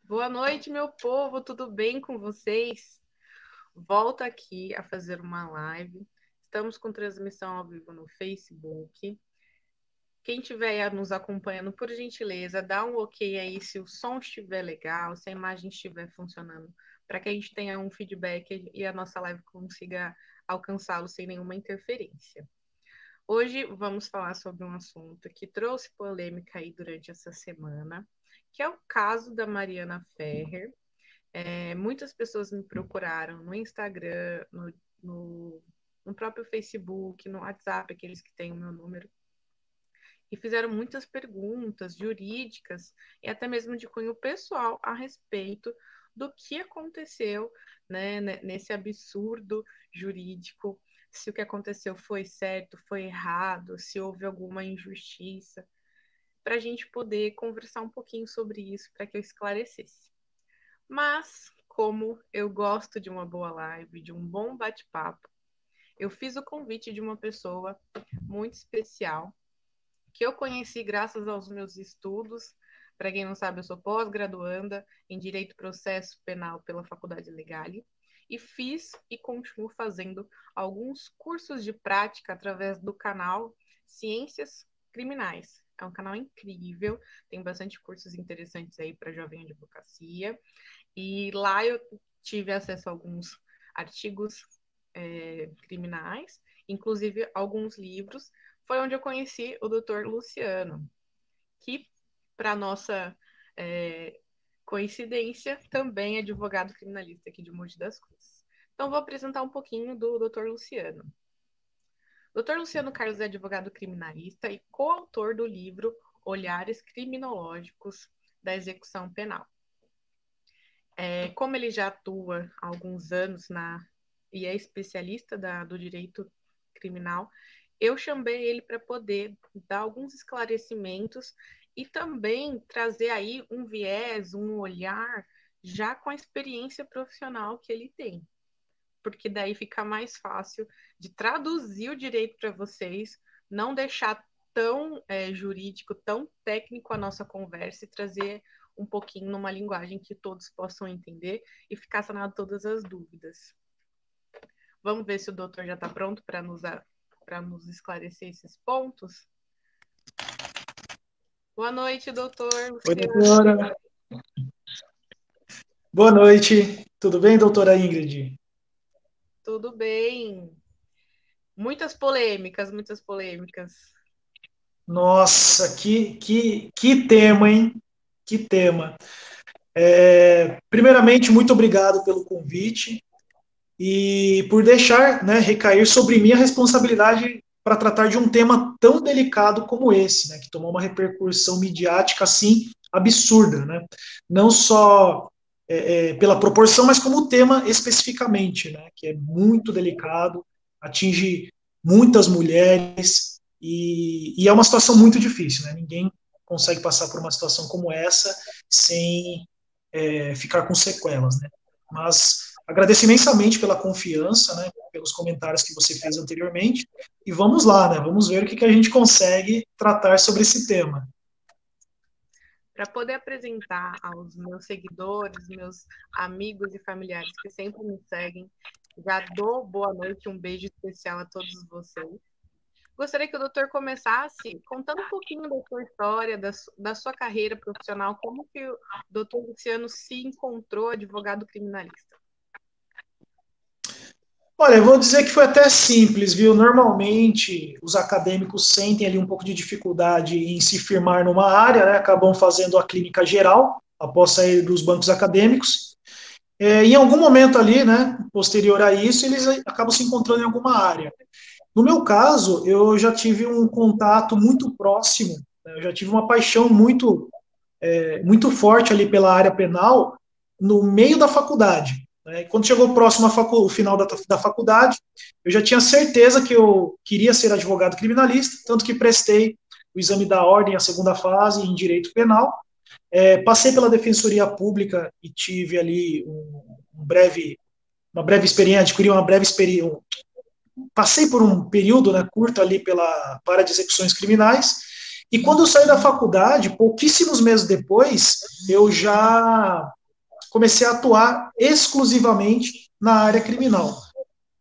Boa noite, meu povo, tudo bem com vocês? Volto aqui a fazer uma live. Estamos com transmissão ao vivo no Facebook. Quem estiver nos acompanhando, por gentileza, dá um ok aí se o som estiver legal, se a imagem estiver funcionando, para que a gente tenha um feedback e a nossa live consiga alcançá-lo sem nenhuma interferência. Hoje vamos falar sobre um assunto que trouxe polêmica aí durante essa semana, que é o caso da Mariana Ferrer. Muitas pessoas me procuraram no Instagram, no, no próprio Facebook, no WhatsApp, aqueles que têm o meu número, e fizeram muitas perguntas jurídicas e até mesmo de cunho pessoal a respeito do que aconteceu, né, nesse absurdo jurídico, se o que aconteceu foi certo, foi errado, se houve alguma injustiça, para a gente poder conversar um pouquinho sobre isso, para que eu esclarecesse. Mas, como eu gosto de uma boa live, de um bom bate-papo, eu fiz o convite de uma pessoa muito especial, que eu conheci graças aos meus estudos. Para quem não sabe, eu sou pós-graduanda em Direito Processo Penal pela Faculdade Legale e fiz e continuo fazendo alguns cursos de prática através do canal Ciências Criminais. É um canal incrível, tem bastante cursos interessantes aí para jovem advocacia. E lá eu tive acesso a alguns artigos criminais, inclusive alguns livros. Foi onde eu conheci o Dr. Luciano, que, para nossa coincidência, também é advogado criminalista aqui de Mogi das Cruzes. Então, vou apresentar um pouquinho do Dr. Luciano. Dr. Luciano Carlos é advogado criminalista e coautor do livro Olhares Criminológicos da Execução Penal. Como ele já atua há alguns anos e é especialista do direito criminal, eu chamei ele para poder dar alguns esclarecimentos e também trazer aí um viés, um olhar, já com a experiência profissional que ele tem. Porque daí fica mais fácil de traduzir o direito para vocês, não deixar tão jurídico, tão técnico a nossa conversa e trazer um pouquinho numa linguagem que todos possam entender e ficar sanado todas as dúvidas. Vamos ver se o doutor já está pronto para nos esclarecer esses pontos. Boa noite, doutor Oi, Luciano. doutora. Boa noite. Tudo bem, doutora Ingrid? Tudo bem? Muitas polêmicas, muitas polêmicas. Nossa, que tema, hein? Que tema. Primeiramente, muito obrigado pelo convite e por deixar, né, recair sobre mim a responsabilidade para tratar de um tema tão delicado como esse, né, que tomou uma repercussão midiática assim absurda, né? Não só pela proporção, mas como o tema especificamente, né, que é muito delicado, atinge muitas mulheres e é uma situação muito difícil, né? Ninguém consegue passar por uma situação como essa sem ficar com sequelas, né? Mas agradeço imensamente pela confiança, né, pelos comentários que você fez anteriormente, e vamos lá, né, vamos ver o que a gente consegue tratar sobre esse tema. Para poder apresentar aos meus seguidores, meus amigos e familiares que sempre me seguem, já dou boa noite, um beijo especial a todos vocês. Gostaria que o doutor começasse contando um pouquinho da sua história, da sua carreira profissional, como que o doutor Luciano se encontrou advogado criminalista. Olha, eu vou dizer que foi até simples, viu? Normalmente, os acadêmicos sentem ali um pouco de dificuldade em se firmar numa área, né? Acabam fazendo a clínica geral, após sair dos bancos acadêmicos. Em algum momento ali, né, posterior a isso, eles acabam se encontrando em alguma área. No meu caso, eu já tive um contato muito próximo, né? Eu já tive uma paixão muito forte ali pela área penal no meio da faculdade, né? E quando chegou próximo o final da faculdade, eu já tinha certeza que eu queria ser advogado criminalista, tanto que prestei o exame da ordem, a segunda fase, em direito penal. Passei pela defensoria pública e tive ali uma breve experiência, adquiri uma breve experiência, passei por um período, né, curto ali para de execuções criminais, e quando eu saí da faculdade, pouquíssimos meses depois, eu já comecei a atuar exclusivamente na área criminal.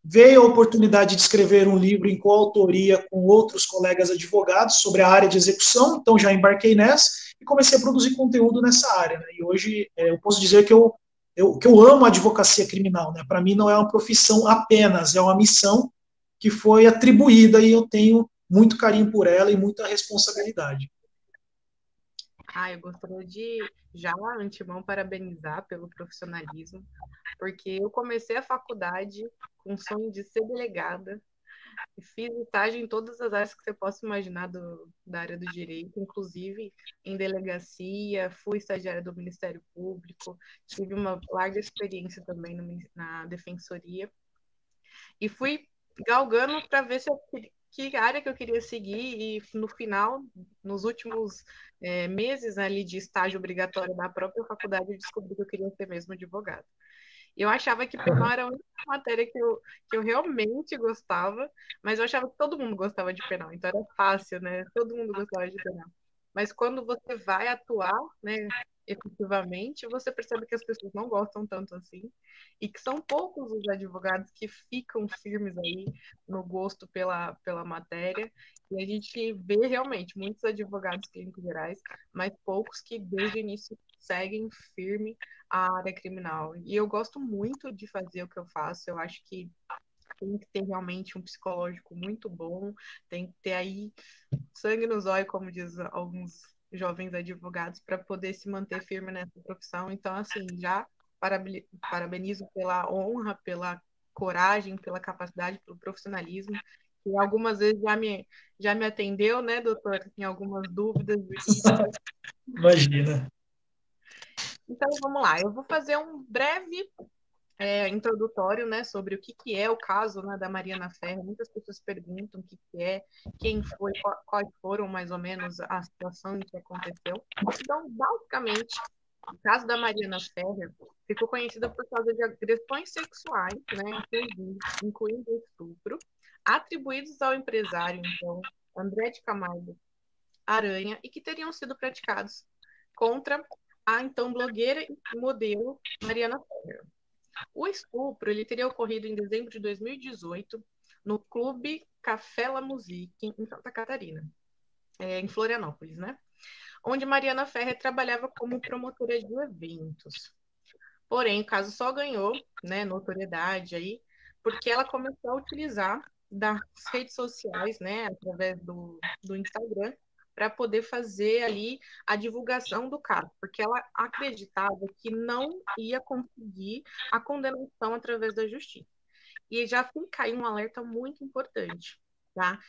Veio a oportunidade de escrever um livro em coautoria com outros colegas advogados sobre a área de execução, então já embarquei nessa e comecei a produzir conteúdo nessa área. Né? E hoje eu posso dizer que eu amo a advocacia criminal. Né? Para mim não é uma profissão apenas, é uma missão que foi atribuída e eu tenho muito carinho por ela e muita responsabilidade. Eu gostaria de, já antemão, parabenizar pelo profissionalismo, porque eu comecei a faculdade com o sonho de ser delegada e fiz estágio em todas as áreas que você possa imaginar da área do direito, inclusive em delegacia, fui estagiária do Ministério Público, tive uma larga experiência também na defensoria e fui galgando para ver se eu que área que eu queria seguir e no final, nos últimos meses ali de estágio obrigatório da própria faculdade, eu descobri que eu queria ser mesmo advogada. Eu achava que penal era a única matéria que eu realmente gostava, mas eu achava que todo mundo gostava de penal, então era fácil, né? Todo mundo gostava de penal. Mas quando você vai atuar, né, efetivamente, você percebe que as pessoas não gostam tanto assim, e que são poucos os advogados que ficam firmes aí no gosto pela matéria, e a gente vê realmente muitos advogados clínicos gerais, mas poucos que desde o início seguem firme a área criminal. E eu gosto muito de fazer o que eu faço, eu acho que tem que ter realmente um psicológico muito bom, tem que ter aí sangue nos olhos, como diz alguns jovens advogados, para poder se manter firme nessa profissão. Então, assim, já parabenizo pela honra, pela coragem, pela capacidade, pelo profissionalismo, que algumas vezes já me atendeu, né, doutor, em algumas dúvidas. Imagina. Então, vamos lá, eu vou fazer um breve introdutório, né, sobre o que é o caso, né, da Mariana Ferrer. Muitas pessoas perguntam o que é, quem foi, quais foram mais ou menos a situação em que aconteceu. Então, basicamente, o caso da Mariana Ferrer ficou conhecida por causa de agressões sexuais, né, incluindo estupro, atribuídos ao empresário, então, André de Camargo Aranha, e que teriam sido praticados contra a então blogueira e modelo Mariana Ferrer. O estupro ele teria ocorrido em dezembro de 2018 no Clube Café La Musique, em Santa Catarina, em Florianópolis, né? Onde Mariana Ferrer trabalhava como promotora de eventos. Porém, o caso só ganhou, né, notoriedade aí, porque ela começou a utilizar das redes sociais, né, através do Instagram, para poder fazer ali a divulgação do caso, porque ela acreditava que não ia conseguir a condenação através da justiça. E já fica aí um alerta muito importante, tá?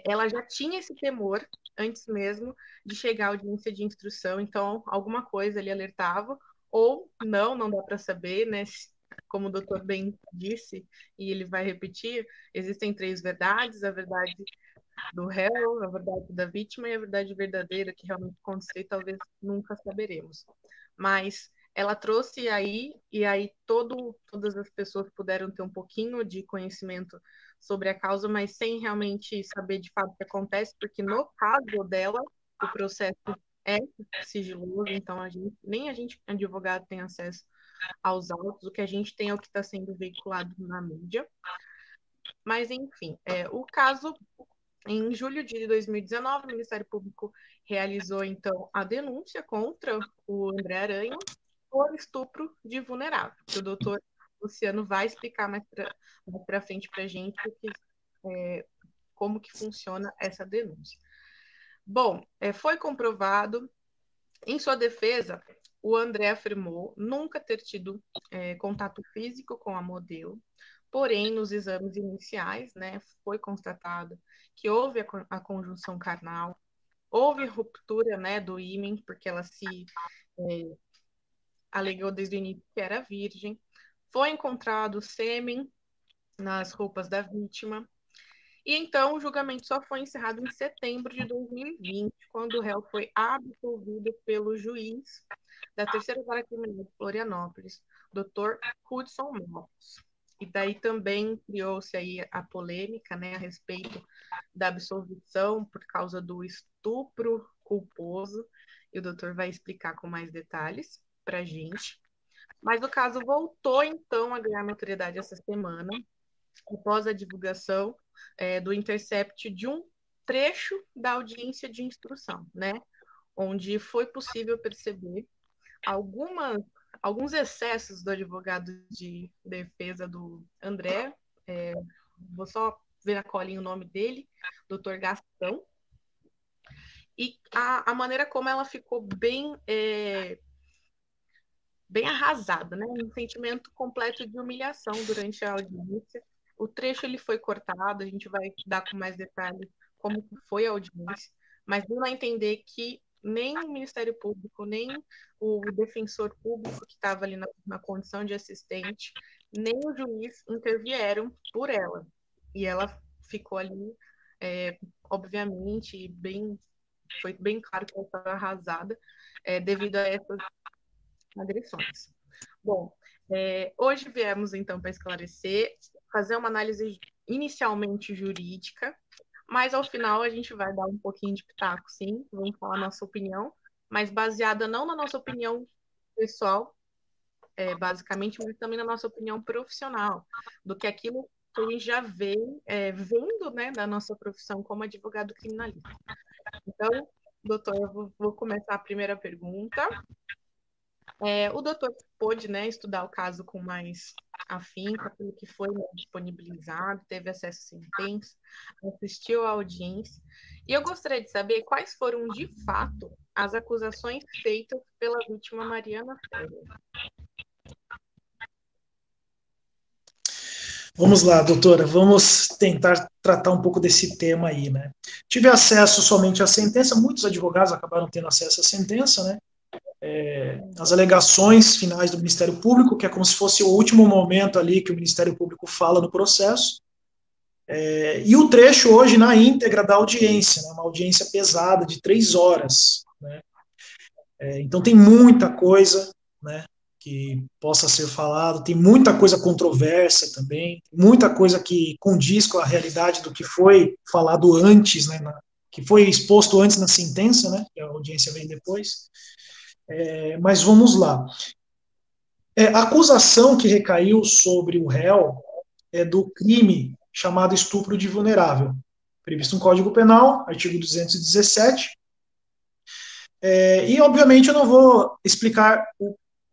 Ela já tinha esse temor antes mesmo de chegar à audiência de instrução, então alguma coisa ali alertava, ou não dá para saber, né? Como o doutor bem disse, e ele vai repetir, existem três verdades: a verdade do réu, a verdade da vítima e a verdade verdadeira, que realmente aconteceu e talvez nunca saberemos. Mas ela trouxe aí, e aí todas as pessoas puderam ter um pouquinho de conhecimento sobre a causa, mas sem realmente saber de fato o que acontece, porque no caso dela, o processo é sigiloso, então nem a gente, advogado, tem acesso aos autos, o que a gente tem é o que está sendo veiculado na mídia. Mas, enfim, o caso em julho de 2019, o Ministério Público realizou, então, a denúncia contra o André Aranha por estupro de vulnerável, que o doutor Luciano vai explicar mais para frente para a gente como que funciona essa denúncia. Bom, foi comprovado, em sua defesa, o André afirmou nunca ter tido contato físico com a modelo, porém, nos exames iniciais, né, foi constatado que houve a conjunção carnal, houve ruptura, né, do ímen, porque ela se alegou desde o início que era virgem, foi encontrado sêmen nas roupas da vítima, e então o julgamento só foi encerrado em setembro de 2020, quando o réu foi absolvido pelo juiz da Terceira Vara Criminal de Florianópolis, Dr. Hudson Marcos. E daí também criou-se aí a polêmica, né, a respeito da absolvição por causa do estupro culposo, e o doutor vai explicar com mais detalhes para a gente. Mas o caso voltou, então, a ganhar notoriedade essa semana, após a divulgação do intercept de um trecho da audiência de instrução, né? Onde foi possível perceber alguns excessos do advogado de defesa do André. Vou só ver na colinha o nome dele, Dr. Gastão. E a maneira como ela ficou bem arrasada, né? Um sentimento completo de humilhação durante a audiência. O trecho ele foi cortado, a gente vai dar com mais detalhes como foi a audiência, mas deu a entender que nem o Ministério Público, nem o defensor público que estava ali na condição de assistente, nem o juiz intervieram por ela. E ela ficou ali, obviamente, foi bem claro que ela estava arrasada devido a essas agressões. Bom, hoje viemos então para esclarecer, fazer uma análise inicialmente jurídica, mas ao final a gente vai dar um pouquinho de pitaco, sim, vamos falar a nossa opinião, mas baseada não na nossa opinião pessoal, basicamente, mas também na nossa opinião profissional, do que aquilo que a gente já vem vendo, né, da nossa profissão como advogado criminalista. Então, doutor, eu vou começar a primeira pergunta. O doutor pôde, né, estudar o caso com mais afinco, pelo que foi, né, disponibilizado, teve acesso à sentença, assistiu à audiência. E eu gostaria de saber quais foram, de fato, as acusações feitas pela vítima Mariana Ferrer. Vamos lá, doutora, vamos tentar tratar um pouco desse tema aí, né? Tive acesso somente à sentença, muitos advogados acabaram tendo acesso à sentença, né? As alegações finais do Ministério Público, que é como se fosse o último momento ali que o Ministério Público fala no processo, e o trecho hoje na íntegra da audiência, né? Uma audiência pesada de 3 horas, né? Então tem muita coisa, né, que possa ser falado, tem muita coisa controversa também, muita coisa que condiz com a realidade do que foi falado antes, né, que foi exposto antes na sentença, né, que a audiência vem depois. Mas vamos lá. A acusação que recaiu sobre o réu é do crime chamado estupro de vulnerável, previsto no Código Penal, artigo 217. E, obviamente, eu não vou explicar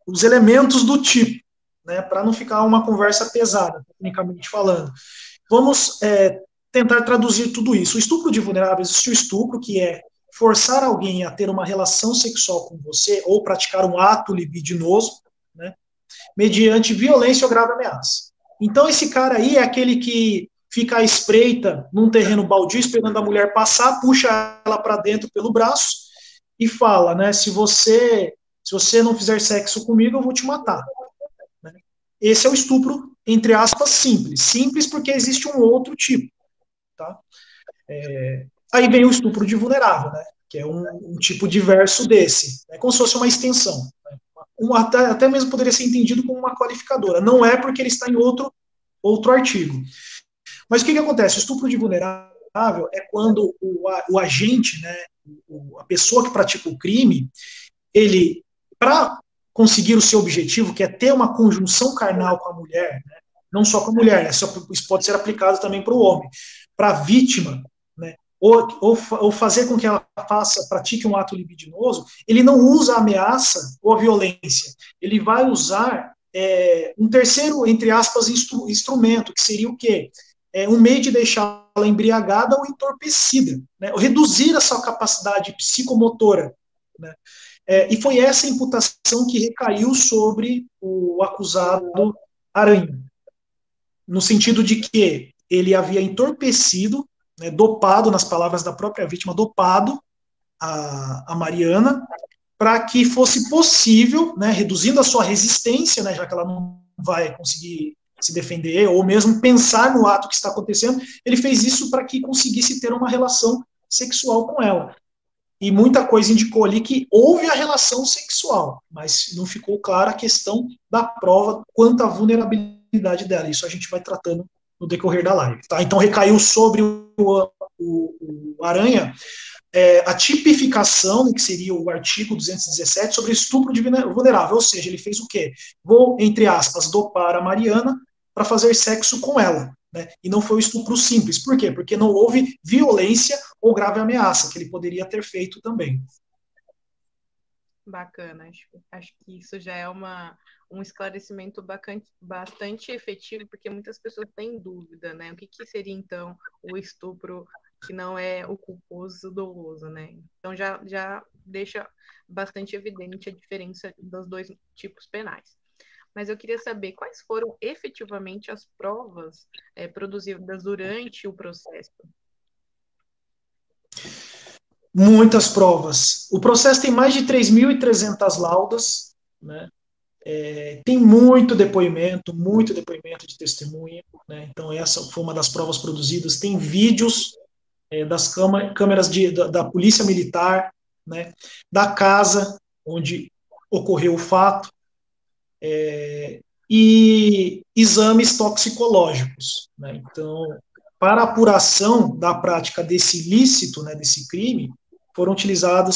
os elementos do tipo, né, para não ficar uma conversa pesada, tecnicamente falando. Vamos tentar traduzir tudo isso. O estupro de vulnerável, existe o estupro, que é forçar alguém a ter uma relação sexual com você ou praticar um ato libidinoso, né, mediante violência ou grave ameaça. Então, esse cara aí é aquele que fica à espreita num terreno baldio, esperando a mulher passar, puxa ela para dentro pelo braço e fala, né, se você não fizer sexo comigo, eu vou te matar. Né? Esse é o estupro, entre aspas, simples. Simples porque existe um outro tipo. Tá? Aí vem o estupro de vulnerável, né, que é um tipo diverso desse. É como se fosse uma extensão. Né? Até mesmo poderia ser entendido como uma qualificadora. Não é porque ele está em outro artigo. Mas o que acontece? O estupro de vulnerável é quando o agente, né, a pessoa que pratica o crime, ele, para conseguir o seu objetivo, que é ter uma conjunção carnal com a mulher, né, não só com a mulher, né, isso pode ser aplicado também para o homem, para a vítima, né, ou fazer com que ela pratique um ato libidinoso, ele não usa a ameaça ou a violência, ele vai usar um terceiro, entre aspas, instrumento, que seria o quê? Um meio de deixá-la embriagada ou entorpecida, né, ou reduzir a sua capacidade psicomotora, né. E foi essa imputação que recaiu sobre o acusado Aranha, no sentido de que ele havia entorpecido, né, dopado, nas palavras da própria vítima, dopado a Mariana, para que fosse possível, né, reduzindo a sua resistência, né, já que ela não vai conseguir se defender, ou mesmo pensar no ato que está acontecendo, ele fez isso para que conseguisse ter uma relação sexual com ela. E muita coisa indicou ali que houve a relação sexual, mas não ficou clara a questão da prova quanto à vulnerabilidade dela. Isso a gente vai tratando no decorrer da live. Tá? Então recaiu sobre o Aranha a tipificação, que seria o artigo 217, sobre estupro de vulnerável, ou seja, ele fez o quê? Vou, entre aspas, dopar a Mariana para fazer sexo com ela, né? E não foi o estupro simples. Por quê? Porque não houve violência ou grave ameaça, que ele poderia ter feito também. Bacana, acho que isso já é um esclarecimento bastante efetivo, porque muitas pessoas têm dúvida, né? O que seria, então, o estupro que não é o culposo doloso, né? Então, já deixa bastante evidente a diferença dos dois tipos penais. Mas eu queria saber quais foram efetivamente as provas produzidas durante o processo. Muitas provas. O processo tem mais de 3.300 laudas, né? Tem muito depoimento de testemunha, né? Então essa foi uma das provas produzidas. Tem vídeos das câmeras da Polícia Militar, né? Da casa onde ocorreu o fato, e exames toxicológicos, né? Então, para a apuração da prática desse ilícito, né, desse crime, foram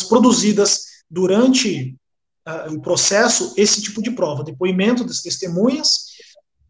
produzidas durante o processo esse tipo de prova, depoimento das testemunhas,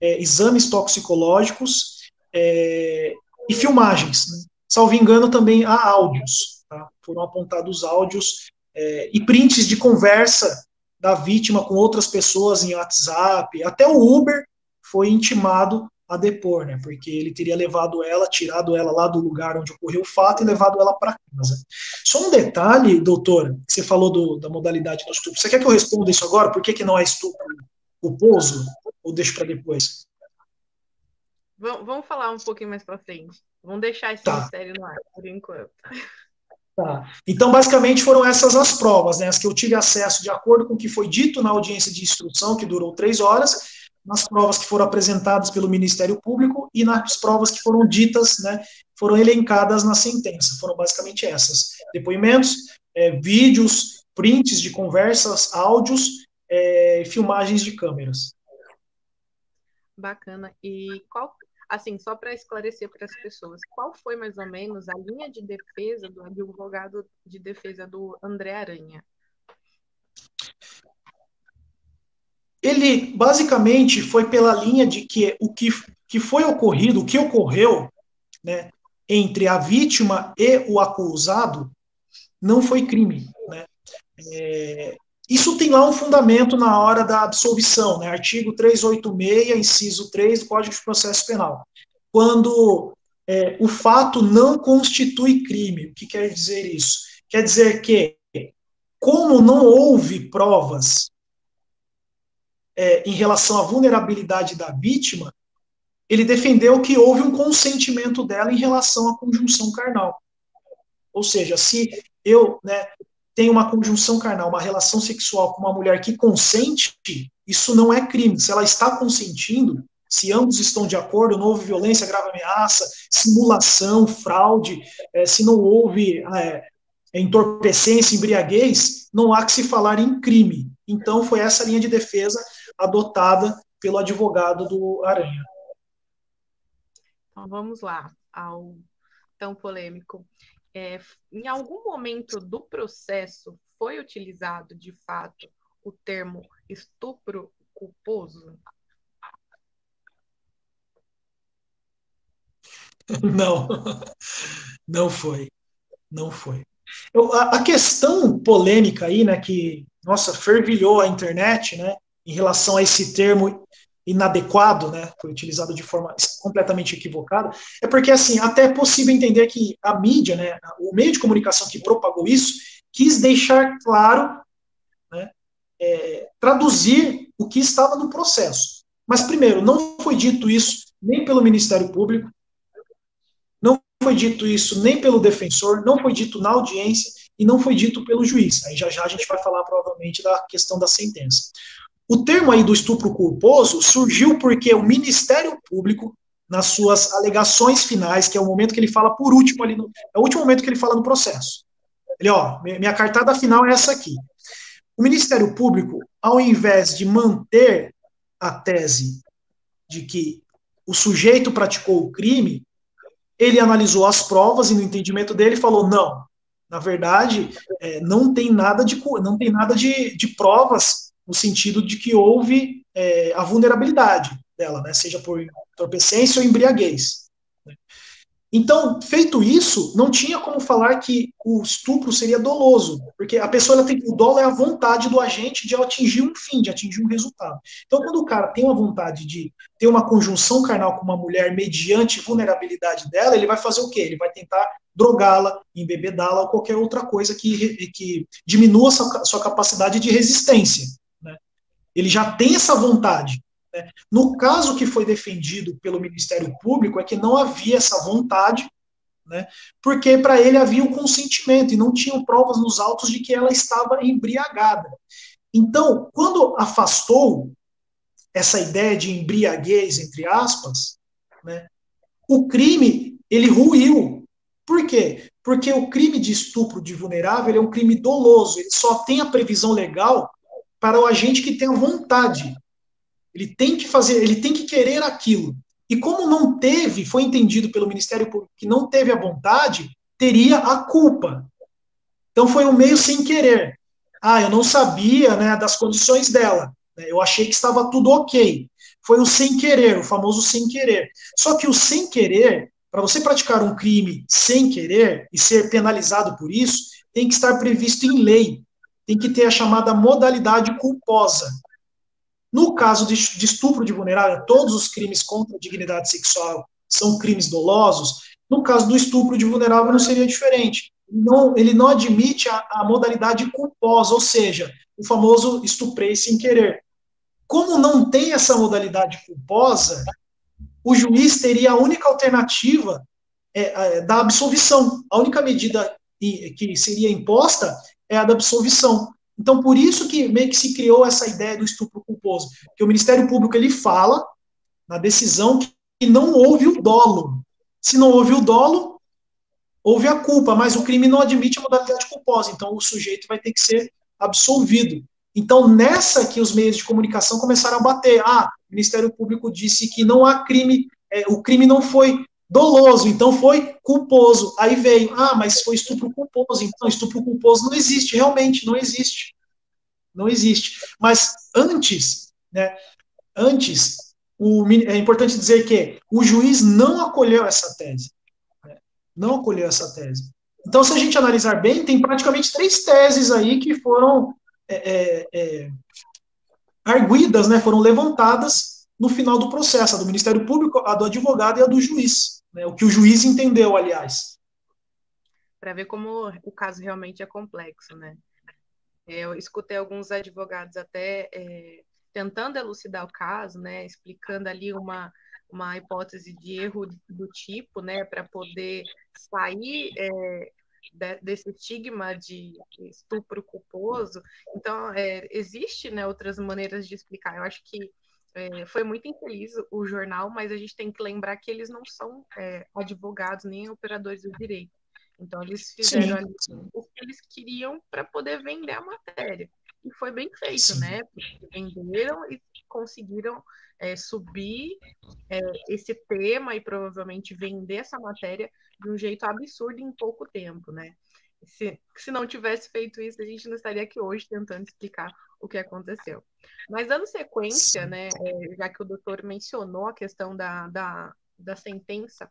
exames toxicológicos e filmagens. Né? Salvo engano, também há áudios, tá? Foram apontados áudios e prints de conversa da vítima com outras pessoas em WhatsApp, até o Uber foi intimado a depor, né? Porque ele teria levado ela, tirado ela lá do lugar onde ocorreu o fato e levado ela para casa. Só um detalhe, doutora, que você falou da modalidade do estupro. Você quer que eu responda isso agora? Por que não é estupro culposo? Ou deixo para depois? Vamos falar um pouquinho mais para frente. Vamos deixar esse mistério no ar, por enquanto. Tá. Então, basicamente, foram essas as provas, né, as que eu tive acesso de acordo com o que foi dito na audiência de instrução, que durou 3 horas, nas provas que foram apresentadas pelo Ministério Público e nas provas que foram ditas, né, foram elencadas na sentença. Foram basicamente essas. Depoimentos, vídeos, prints de conversas, áudios, filmagens de câmeras. Bacana. E qual, assim, só para esclarecer para as pessoas, qual foi mais ou menos a linha de defesa do advogado de defesa do André Aranha? Ele basicamente foi pela linha de que o que foi ocorrido, o que ocorreu, né, entre a vítima e o acusado não foi crime, né? Isso tem lá um fundamento na hora da absolvição, né? Artigo 386, inciso 3 do Código de Processo Penal. Quando o fato não constitui crime. O que quer dizer isso? Quer dizer que, como não houve provas em relação à vulnerabilidade da vítima, ele defendeu que houve um consentimento dela em relação à conjunção carnal. Ou seja, se eu tenho uma conjunção carnal, uma relação sexual com uma mulher que consente, isso não é crime. Se ela está consentindo, se ambos estão de acordo, não houve violência, grave ameaça, simulação, fraude, se não houve entorpecência, embriaguez, não há que se falar em crime. Então, foi essa linha de defesa adotada pelo advogado do Aranha. Então, vamos lá ao tão polêmico. Em algum momento do processo foi utilizado, de fato, o termo estupro culposo? Não, não foi. Não foi. A questão polêmica aí, né, que, nossa, fervilhou a internet, né, em relação a esse termo inadequado, né, foi utilizado de forma completamente equivocada, é porque, assim, até é possível entender que a mídia, né, o meio de comunicação que propagou isso, quis deixar claro, né, traduzir o que estava no processo. Mas, primeiro, não foi dito isso nem pelo Ministério Público, não foi dito isso nem pelo defensor, não foi dito na audiência e não foi dito pelo juiz. Aí já a gente vai falar provavelmente da questão da sentença. O termo aí do estupro culposo surgiu porque o Ministério Público, nas suas alegações finais, que é o momento que ele fala por último ali, é o último momento que ele fala no processo. Ele, minha cartada final é essa aqui. O Ministério Público, ao invés de manter a tese de que o sujeito praticou o crime, ele analisou as provas e no entendimento dele falou, não, Na verdade, não tem nada de provas no sentido de que houve a vulnerabilidade dela, né, seja por entorpecência ou embriaguez. Então, feito isso, não tinha como falar que o estupro seria doloso, porque a pessoa, o dolo é a vontade do agente de atingir um fim, de atingir um resultado. Então, quando o cara tem uma vontade de ter uma conjunção carnal com uma mulher mediante vulnerabilidade dela, ele vai fazer o quê? Ele vai tentar drogá-la, embebedá-la ou qualquer outra coisa que diminua sua capacidade de resistência, né? Ele já tem essa vontade. Né? No caso que foi defendido pelo Ministério Público, é que não havia essa vontade, né? Porque para ele havia o consentimento e não tinham provas nos autos de que ela estava embriagada. Então, quando afastou essa ideia de embriaguez, entre aspas, né, o crime, ele ruiu. Por quê? Porque o crime de estupro de vulnerável é um crime doloso, ele só tem a previsão legal para o agente que tem a vontade. Ele tem que fazer, ele tem que querer aquilo. E como não teve, foi entendido pelo Ministério Público que não teve a vontade, teria a culpa. Então foi um meio sem querer. Ah, eu não sabia, né, das condições dela. Eu achei que estava tudo ok. Foi o sem querer, o famoso sem querer. Só que o sem querer, para você praticar um crime sem querer e ser penalizado por isso, tem que estar previsto em lei. Tem que ter a chamada modalidade culposa. No caso de estupro de vulnerável, todos os crimes contra a dignidade sexual são crimes dolosos. No caso do estupro de vulnerável, não seria diferente. Ele não admite a modalidade culposa, ou seja, o famoso estuprei sem querer. Como não tem essa modalidade culposa, o juiz teria a única alternativa da absolvição. A única medida que seria imposta é a da absolvição. Então, por isso que meio que se criou essa ideia do estupro culposo. Que o Ministério Público, ele fala, na decisão, que não houve o dolo. Se não houve o dolo, houve a culpa, mas o crime não admite a modalidade culposa. Então, o sujeito vai ter que ser absolvido. Então, nessa que os meios de comunicação começaram a bater. Ah, o Ministério Público disse que não há crime, o crime não foi doloso, então foi culposo. Aí veio, mas foi estupro culposo. Então, estupro culposo não existe, realmente não existe. Não existe. Mas antes, né, é importante dizer que o juiz não acolheu essa tese. Né, não acolheu essa tese. Então, se a gente analisar bem, tem praticamente 3 teses aí que foram arguidas, né, foram levantadas no final do processo, a do Ministério Público, a do advogado e a do juiz. Né, o que o juiz entendeu, aliás. Para ver como o caso realmente é complexo, né? Eu escutei alguns advogados até tentando elucidar o caso, né, explicando ali uma hipótese de erro do tipo, né, para poder sair desse estigma de estupro culposo. Então, existe, né, outras maneiras de explicar. Eu acho que foi muito infeliz o jornal, mas a gente tem que lembrar que eles não são advogados nem operadores do direito. Então, eles fizeram ali o que eles queriam para poder vender a matéria. E foi bem feito, né? Venderam e conseguiram subir esse tema e provavelmente vender essa matéria de um jeito absurdo em pouco tempo, né? Se não tivesse feito isso, a gente não estaria aqui hoje tentando explicar o que aconteceu. Mas dando sequência, né, já que o doutor mencionou a questão da sentença,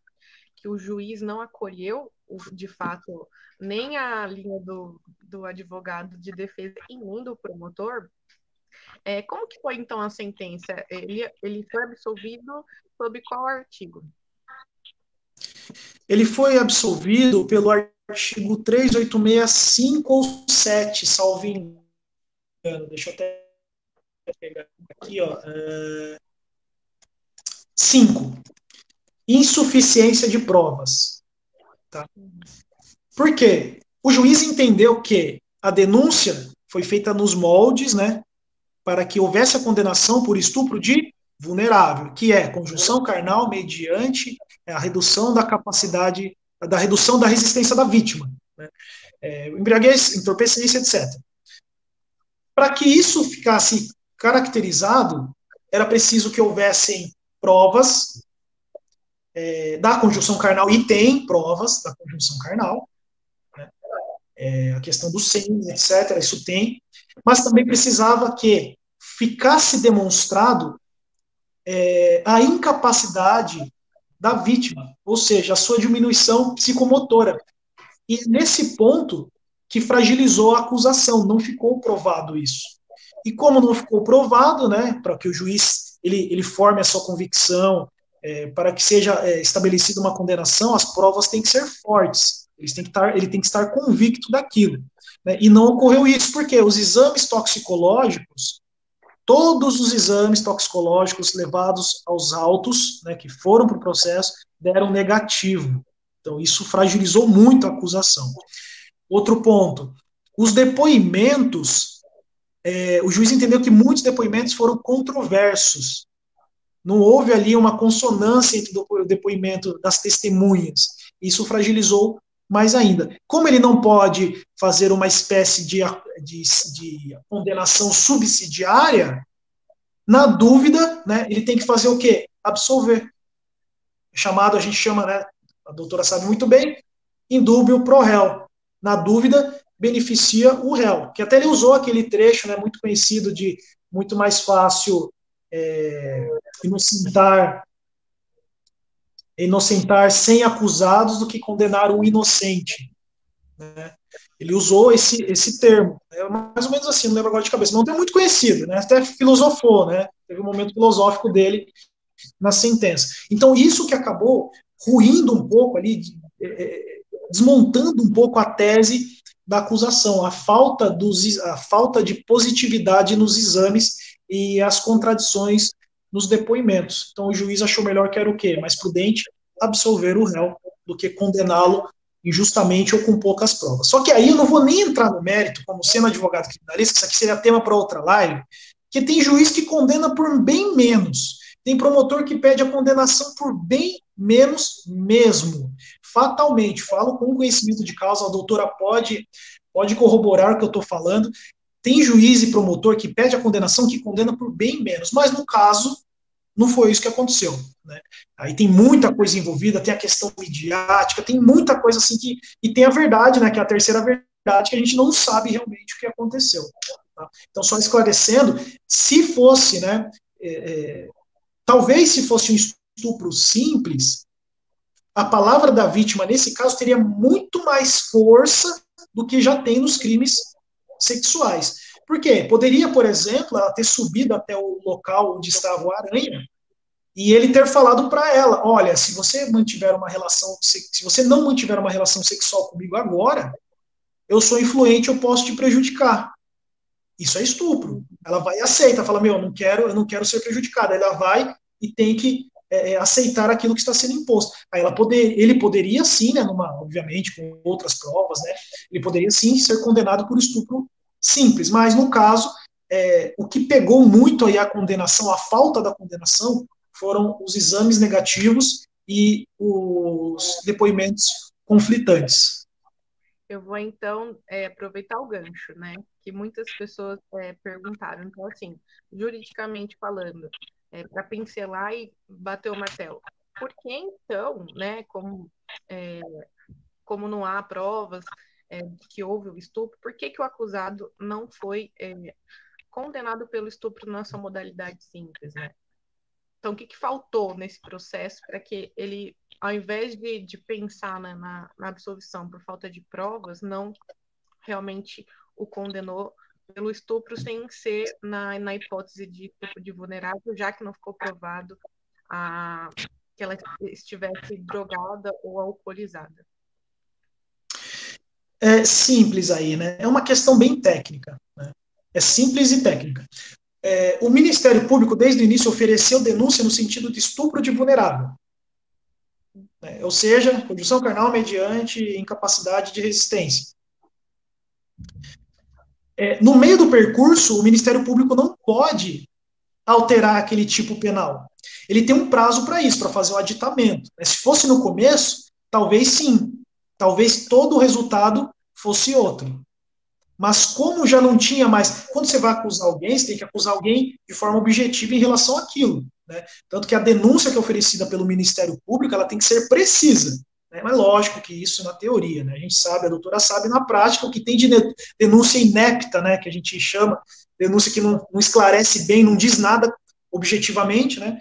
que o juiz não acolheu, de fato, nem a linha do advogado de defesa e nem do promotor, como que foi, então, a sentença? Ele foi absolvido sob qual artigo? Ele foi absolvido pelo artigo 386.5 ou 7, salvo engano. Deixa eu até pegar aqui, ó. 5. Insuficiência de provas. Tá? Por quê? O juiz entendeu que a denúncia foi feita nos moldes, né, para que houvesse a condenação por estupro de vulnerável, que é conjunção carnal mediante a redução da capacidade, da redução da resistência da vítima, né, embriaguez, entorpecência, etc. Para que isso ficasse caracterizado, era preciso que houvessem provas da conjunção carnal, e tem provas da conjunção carnal, né, a questão do SEM, etc., isso tem, mas também precisava que ficasse demonstrado a incapacidade da vítima, ou seja, a sua diminuição psicomotora. E nesse ponto que fragilizou a acusação, não ficou provado isso. E como não ficou provado, né, para que o juiz ele forme a sua convicção, para que seja estabelecida uma condenação, as provas têm que ser fortes. Ele tem que estar convicto daquilo. Né, e não ocorreu isso, porque os exames toxicológicos, todos os exames toxicológicos levados aos autos, né, que foram para o processo, deram negativo. Então, isso fragilizou muito a acusação. Outro ponto, os depoimentos, o juiz entendeu que muitos depoimentos foram controversos. Não houve ali uma consonância entre o depoimento das testemunhas. Isso fragilizou mais ainda. Como ele não pode fazer uma espécie de condenação subsidiária, na dúvida, né, ele tem que fazer o quê? Absolver. A gente chama, né, a doutora sabe muito bem, indúbio pro réu. Na dúvida, beneficia o réu. Que até ele usou aquele trecho, né, muito conhecido de muito mais fácil inocentar 100 acusados do que condenar um inocente. Né? Ele usou esse termo. Mais ou menos assim, não lembro agora de cabeça. Não é muito conhecido, né? Até filosofou, né? Teve um momento filosófico dele na sentença. Então, isso que acabou ruindo um pouco ali, desmontando um pouco a tese da acusação, a falta de positividade nos exames e as contradições nos depoimentos. Então, o juiz achou melhor que era o quê? Mais prudente absolver o réu do que condená-lo injustamente ou com poucas provas. Só que aí eu não vou nem entrar no mérito, como sendo advogado criminalista, que isso aqui seria tema para outra live, que tem juiz que condena por bem menos. Tem promotor que pede a condenação por bem menos mesmo. Fatalmente, falo com conhecimento de causa, a doutora pode corroborar o que eu estou falando. Tem juiz e promotor que pede a condenação que condena por bem menos, mas no caso, não foi isso que aconteceu. Né? Aí tem muita coisa envolvida, tem a questão midiática, tem muita coisa assim e tem a verdade, né, que é a terceira verdade, que a gente não sabe realmente o que aconteceu. Tá? Então, só esclarecendo, se fosse, né, talvez se fosse um estupro simples, a palavra da vítima, nesse caso, teria muito mais força do que já tem nos crimes sexuais. Por quê? Poderia, por exemplo, ela ter subido até o local onde estava o aranha e ele ter falado para ela, olha, se você não mantiver uma relação sexual comigo agora, eu sou influente, eu posso te prejudicar. Isso é estupro. Ela vai e aceita, fala, eu não quero ser prejudicada. Ela vai e tem que aceitar aquilo que está sendo imposto. Aí ele poderia sim, né, obviamente com outras provas, né, ele poderia sim ser condenado por estupro simples, mas no caso, o que pegou muito aí a condenação, a falta da condenação, foram os exames negativos e os depoimentos conflitantes. Eu vou, então, aproveitar o gancho, né? Que muitas pessoas perguntaram. Então, assim, juridicamente falando, para pincelar e bater o martelo. Por que, então, né, como não há provas de que houve o estupro, por que o acusado não foi condenado pelo estupro na sua modalidade simples, né? Então, o que faltou nesse processo para que ele, ao invés de pensar na absolvição por falta de provas, não realmente o condenou pelo estupro sem ser na hipótese de estupro de vulnerável, já que não ficou provado que ela estivesse drogada ou alcoolizada? É simples aí, né? É uma questão bem técnica. Né? É simples e técnica. O Ministério Público, desde o início, ofereceu denúncia no sentido de estupro de vulnerável. Ou seja, conjunção carnal mediante incapacidade de resistência. No meio do percurso, o Ministério Público não pode alterar aquele tipo penal. Ele tem um prazo para isso, para fazer o aditamento. Se fosse no começo, talvez sim. Talvez todo o resultado fosse outro. Mas como já não tinha mais... Quando você vai acusar alguém, você tem que acusar alguém de forma objetiva em relação àquilo. Né? Tanto que a denúncia que é oferecida pelo Ministério Público, ela tem que ser precisa. Mas lógico que isso na teoria, né? A gente sabe, a doutora sabe na prática o que tem de denúncia inepta, né? Que a gente chama, denúncia que não esclarece bem, não diz nada objetivamente, né?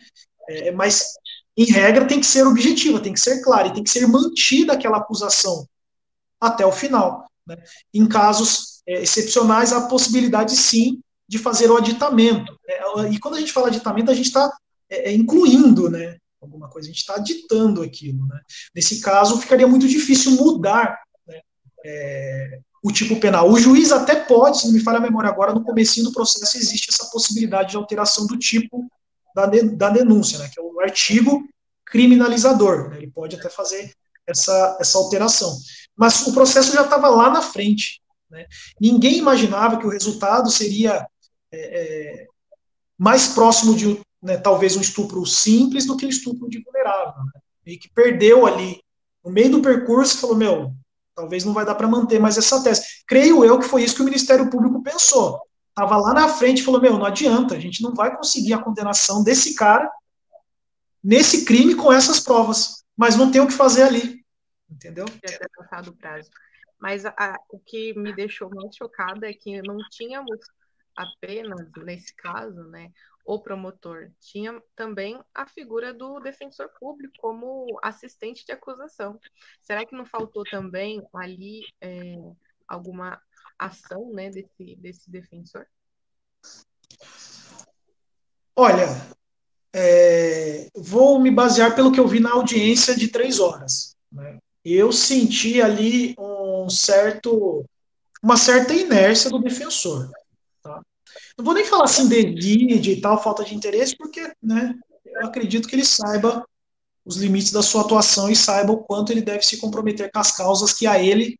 Mas, em regra, tem que ser objetiva, tem que ser clara, e tem que ser mantida aquela acusação até o final. Né? Em casos excepcionais, há possibilidade, sim, de fazer o aditamento. E quando a gente fala aditamento, a gente está incluindo, né, alguma coisa, a gente está aditando aquilo. Né? Nesse caso, ficaria muito difícil mudar, né, o tipo penal. O juiz até pode, se não me falha a memória agora, no comecinho do processo existe essa possibilidade de alteração do tipo da denúncia, né, que é o artigo criminalizador. Né? Ele pode até fazer essa alteração. Mas o processo já estava lá na frente. Né? Ninguém imaginava que o resultado seria mais próximo de, né, talvez, um estupro simples do que um estupro de vulnerável. Né? E que perdeu ali, no meio do percurso, falou, talvez não vai dar para manter mais essa tese. Creio eu que foi isso que o Ministério Público pensou. Estava lá na frente e falou, não adianta, a gente não vai conseguir a condenação desse cara nesse crime com essas provas, mas não tem o que fazer ali. Entendeu? Já ter passado o prazo. Mas o que me deixou muito chocada é que não tínhamos apenas, nesse caso, né, o promotor, tinha também a figura do defensor público como assistente de acusação. Será que não faltou também ali alguma ação, né, desse defensor? Olha, vou me basear pelo que eu vi na audiência de 3 horas. Né? Eu senti ali uma certa inércia do defensor. Tá? Não vou nem falar assim de e tal, falta de interesse, porque, né, eu acredito que ele saiba os limites da sua atuação e saiba o quanto ele deve se comprometer com as causas que a ele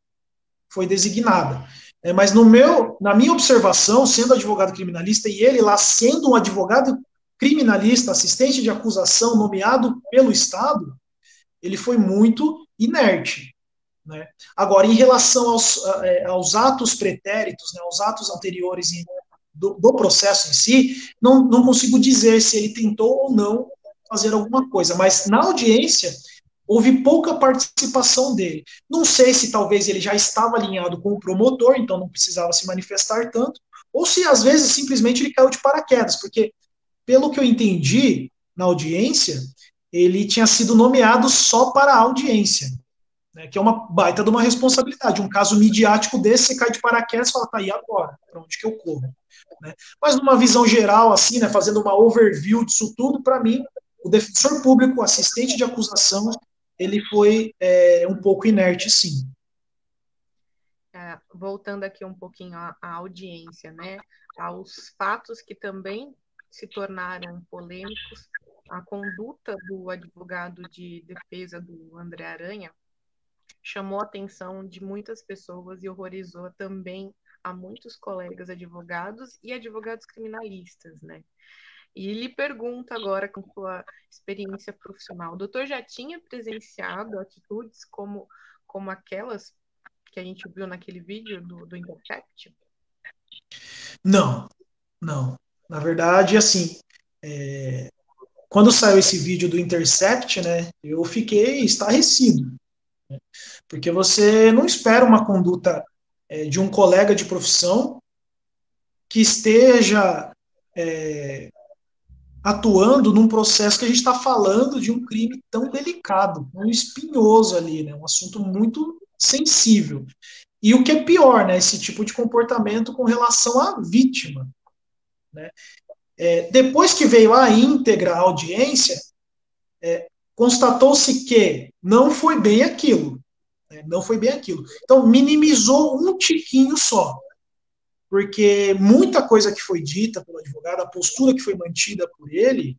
foi designada. Mas na minha observação, sendo advogado criminalista, e ele lá sendo um advogado criminalista, assistente de acusação, nomeado pelo Estado, ele foi muito inerte. Né? Agora, em relação aos atos pretéritos, né, aos atos anteriores do processo em si, não consigo dizer se ele tentou ou não fazer alguma coisa, mas na audiência houve pouca participação dele. Não sei se talvez ele já estava alinhado com o promotor, então não precisava se manifestar tanto, ou se às vezes simplesmente ele caiu de paraquedas, porque pelo que eu entendi na audiência, ele tinha sido nomeado só para a audiência, né, que é uma baita de uma responsabilidade. Um caso midiático desse, você cai de paraquedas e fala, tá, e agora? Para onde que eu corro? Né? Mas numa visão geral, assim, né, fazendo uma overview disso tudo, para mim, o defensor público, o assistente de acusação, ele foi um pouco inerte, sim. Voltando aqui um pouquinho à audiência, né, aos fatos que também se tornaram polêmicos, a conduta do advogado de defesa do André Aranha chamou a atenção de muitas pessoas e horrorizou também a muitos colegas advogados e advogados criminalistas, né? E lhe pergunto agora, com sua experiência profissional, o doutor já tinha presenciado atitudes como aquelas que a gente viu naquele vídeo do Intercept? Não. Na verdade, assim, quando saiu esse vídeo do Intercept, né, eu fiquei estarrecido. Né, porque você não espera uma conduta de um colega de profissão que esteja atuando num processo que a gente está falando de um crime tão delicado, tão espinhoso ali, né, um assunto muito sensível. E o que é pior, né, esse tipo de comportamento com relação à vítima. Né? Depois que veio a íntegra audiência, constatou-se que não foi bem aquilo. Né? Não foi bem aquilo. Então, minimizou um tiquinho só. Porque muita coisa que foi dita pelo advogado, a postura que foi mantida por ele,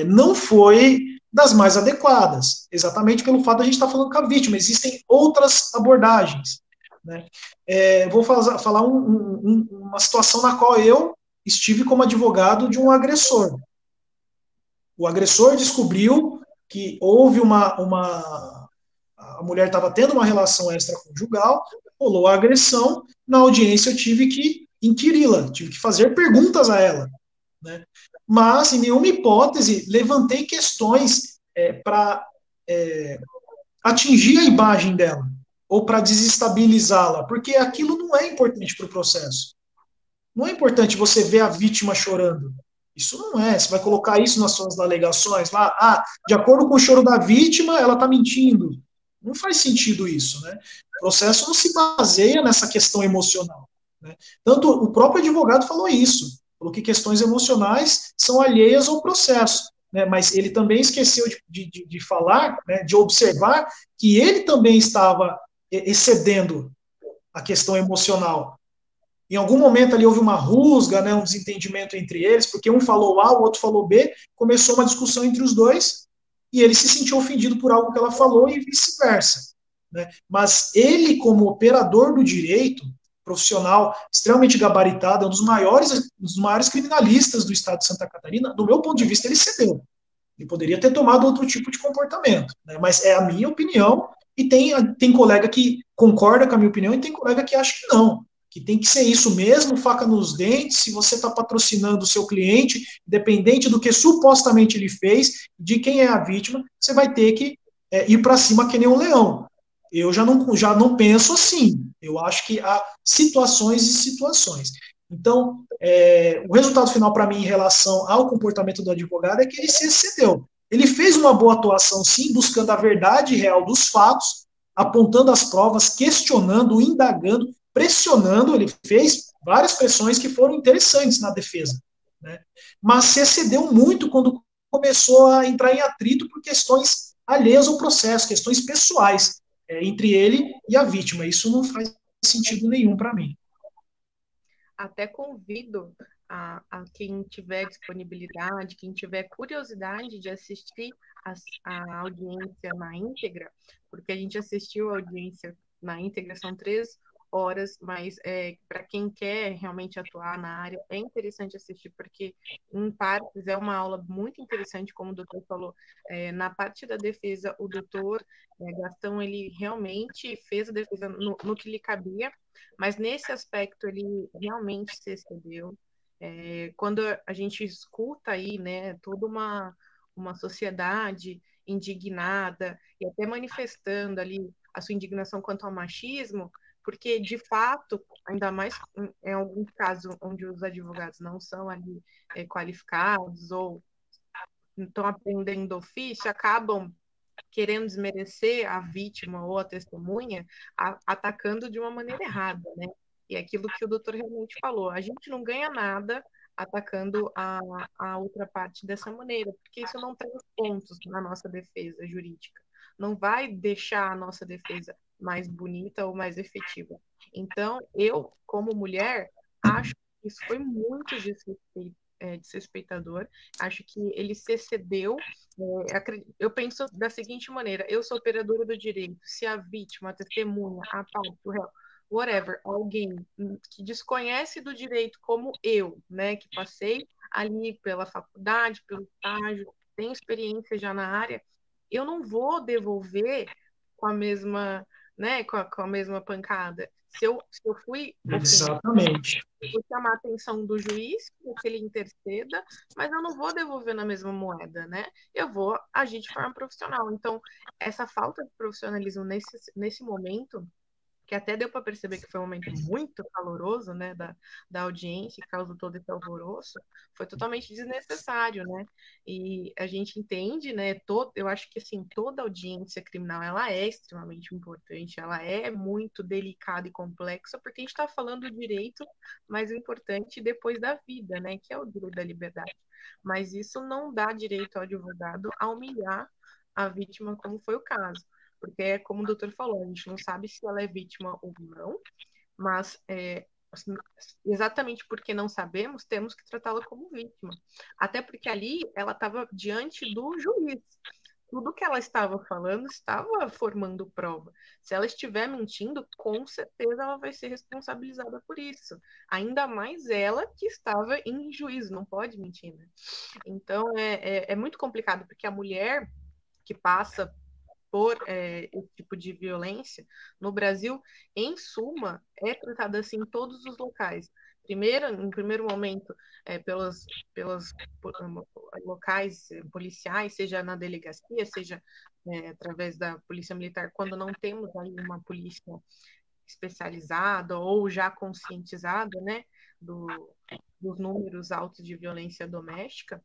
não foi das mais adequadas. Exatamente pelo fato de a gente estar falando com a vítima. Existem outras abordagens. Né? Vou falar uma situação na qual eu estive como advogado de um agressor. O agressor descobriu que houve a mulher estava tendo uma relação extraconjugal, rolou a agressão, na audiência eu tive que inquiri-la, tive que fazer perguntas a ela. Né? Mas, em nenhuma hipótese, levantei questões para atingir a imagem dela ou para desestabilizá-la, porque aquilo não é importante para o processo. Não é importante você ver a vítima chorando. Isso não é. Você vai colocar isso nas suas alegações lá. De acordo com o choro da vítima, ela está mentindo. Não faz sentido isso, né? O processo não se baseia nessa questão emocional, né? Tanto o próprio advogado falou isso. Falou que questões emocionais são alheias ao processo, né? Mas ele também esqueceu de falar, né, de observar que ele também estava excedendo a questão emocional. Em algum momento ali houve uma rusga, né, um desentendimento entre eles, porque um falou A, o outro falou B, começou uma discussão entre os dois, e ele se sentiu ofendido por algo que ela falou e vice-versa, né? Mas ele, como operador do direito, profissional extremamente gabaritado, é um dos maiores criminalistas do estado de Santa Catarina, do meu ponto de vista, ele cedeu. Ele poderia ter tomado outro tipo de comportamento, né? Mas é a minha opinião, e tem colega que concorda com a minha opinião e tem colega que acha que não, que tem que ser isso mesmo, faca nos dentes. Se você está patrocinando o seu cliente, independente do que supostamente ele fez, de quem é a vítima, você vai ter que ir para cima que nem um leão. Eu já não penso assim. Eu acho que há situações e situações. Então, o resultado final para mim em relação ao comportamento do advogado é que ele se excedeu. Ele fez uma boa atuação, sim, buscando a verdade real dos fatos, apontando as provas, questionando, indagando, pressionando. Ele fez várias pressões que foram interessantes na defesa, né? Mas se excedeu muito quando começou a entrar em atrito por questões alheias ao processo, questões pessoais, entre ele e a vítima. Isso não faz sentido nenhum para mim. Até convido a quem tiver disponibilidade, quem tiver curiosidade de assistir a audiência na íntegra, porque a gente assistiu a audiência na íntegra, são 3 horas, mas para quem quer realmente atuar na área, é interessante assistir, porque em partes é uma aula muito interessante, como o doutor falou. Na parte da defesa, o doutor Gastão, ele realmente fez a defesa no que lhe cabia, mas nesse aspecto ele realmente se excedeu. Quando a gente escuta aí, né, toda uma sociedade indignada e até manifestando ali a sua indignação quanto ao machismo, porque de fato, ainda mais em alguns casos onde os advogados não são ali qualificados ou estão aprendendo ofício, acabam querendo desmerecer a vítima ou a testemunha, atacando de uma maneira errada, né? E é aquilo que o doutor realmente falou, a gente não ganha nada atacando a outra parte dessa maneira, porque isso não traz pontos na nossa defesa jurídica, não vai deixar a nossa defesa mais bonita ou mais efetiva. Então, eu, como mulher, acho que isso foi muito desrespeitador, acho que ele se excedeu. Eu penso da seguinte maneira: eu sou operadora do direito. Se a vítima, a testemunha, a parte, o réu, whatever, alguém que desconhece do direito como eu, né, que passei ali pela faculdade, pelo estágio, tenho experiência já na área, eu não vou devolver com a mesma, né, com a mesma pancada. Se eu fui ofendida, Exatamente. vou chamar a atenção do juiz para que ele interceda, mas eu não vou devolver na mesma moeda, né? Eu vou agir de forma profissional. Então, essa falta de profissionalismo nesse momento, que até deu para perceber que foi um momento muito caloroso, né, da audiência, que causou todo esse alvoroço, foi totalmente desnecessário, né? E a gente entende, né, eu acho que, assim, toda audiência criminal, ela é extremamente importante, ela é muito delicada e complexa, porque a gente está falando do direito mais importante depois da vida, né, que é o direito da liberdade. Mas isso não dá direito ao advogado a humilhar a vítima, como foi o caso. Porque, como o doutor falou, a gente não sabe se ela é vítima ou não, mas assim, exatamente porque não sabemos, temos que tratá-la como vítima. Até porque ali ela estava diante do juiz. Tudo que ela estava falando estava formando prova. Se ela estiver mentindo, com certeza ela vai ser responsabilizada por isso. Ainda mais ela que estava em juízo, não pode mentir, né? Então é muito complicado, porque a mulher que passa por esse tipo de violência no Brasil, em suma, é tratada assim em todos os locais. em primeiro momento, pelos locais policiais, seja na delegacia, seja através da polícia militar, quando não temos aí uma polícia especializada ou já conscientizada, né, dos números altos de violência doméstica.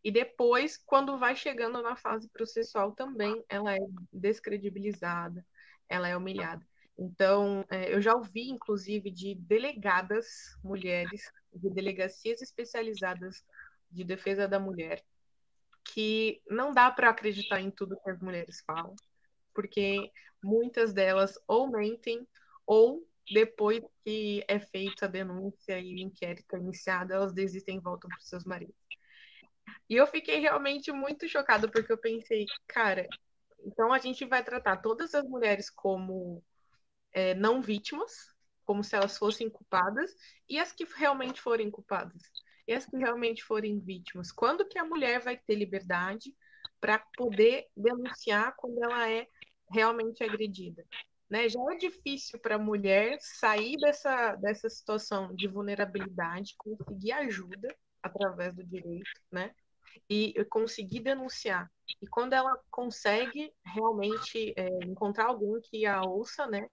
E depois, quando vai chegando na fase processual também, ela é descredibilizada, ela é humilhada. Então, eu já ouvi, inclusive, de delegadas mulheres, de delegacias especializadas de defesa da mulher, que não dá para acreditar em tudo que as mulheres falam, porque muitas delas ou mentem, ou depois que é feita a denúncia e o inquérito é iniciado, elas desistem e voltam para os seus maridos. E eu fiquei realmente muito chocada, porque eu pensei, cara, então a gente vai tratar todas as mulheres como não vítimas, como se elas fossem culpadas, e as que realmente forem culpadas, e as que realmente forem vítimas. Quando que a mulher vai ter liberdade para poder denunciar quando ela é realmente agredida? Né? Já é difícil para a mulher sair dessa situação de vulnerabilidade, conseguir ajuda através do direito, né? E conseguir denunciar. E quando ela consegue realmente encontrar alguém que a ouça, né?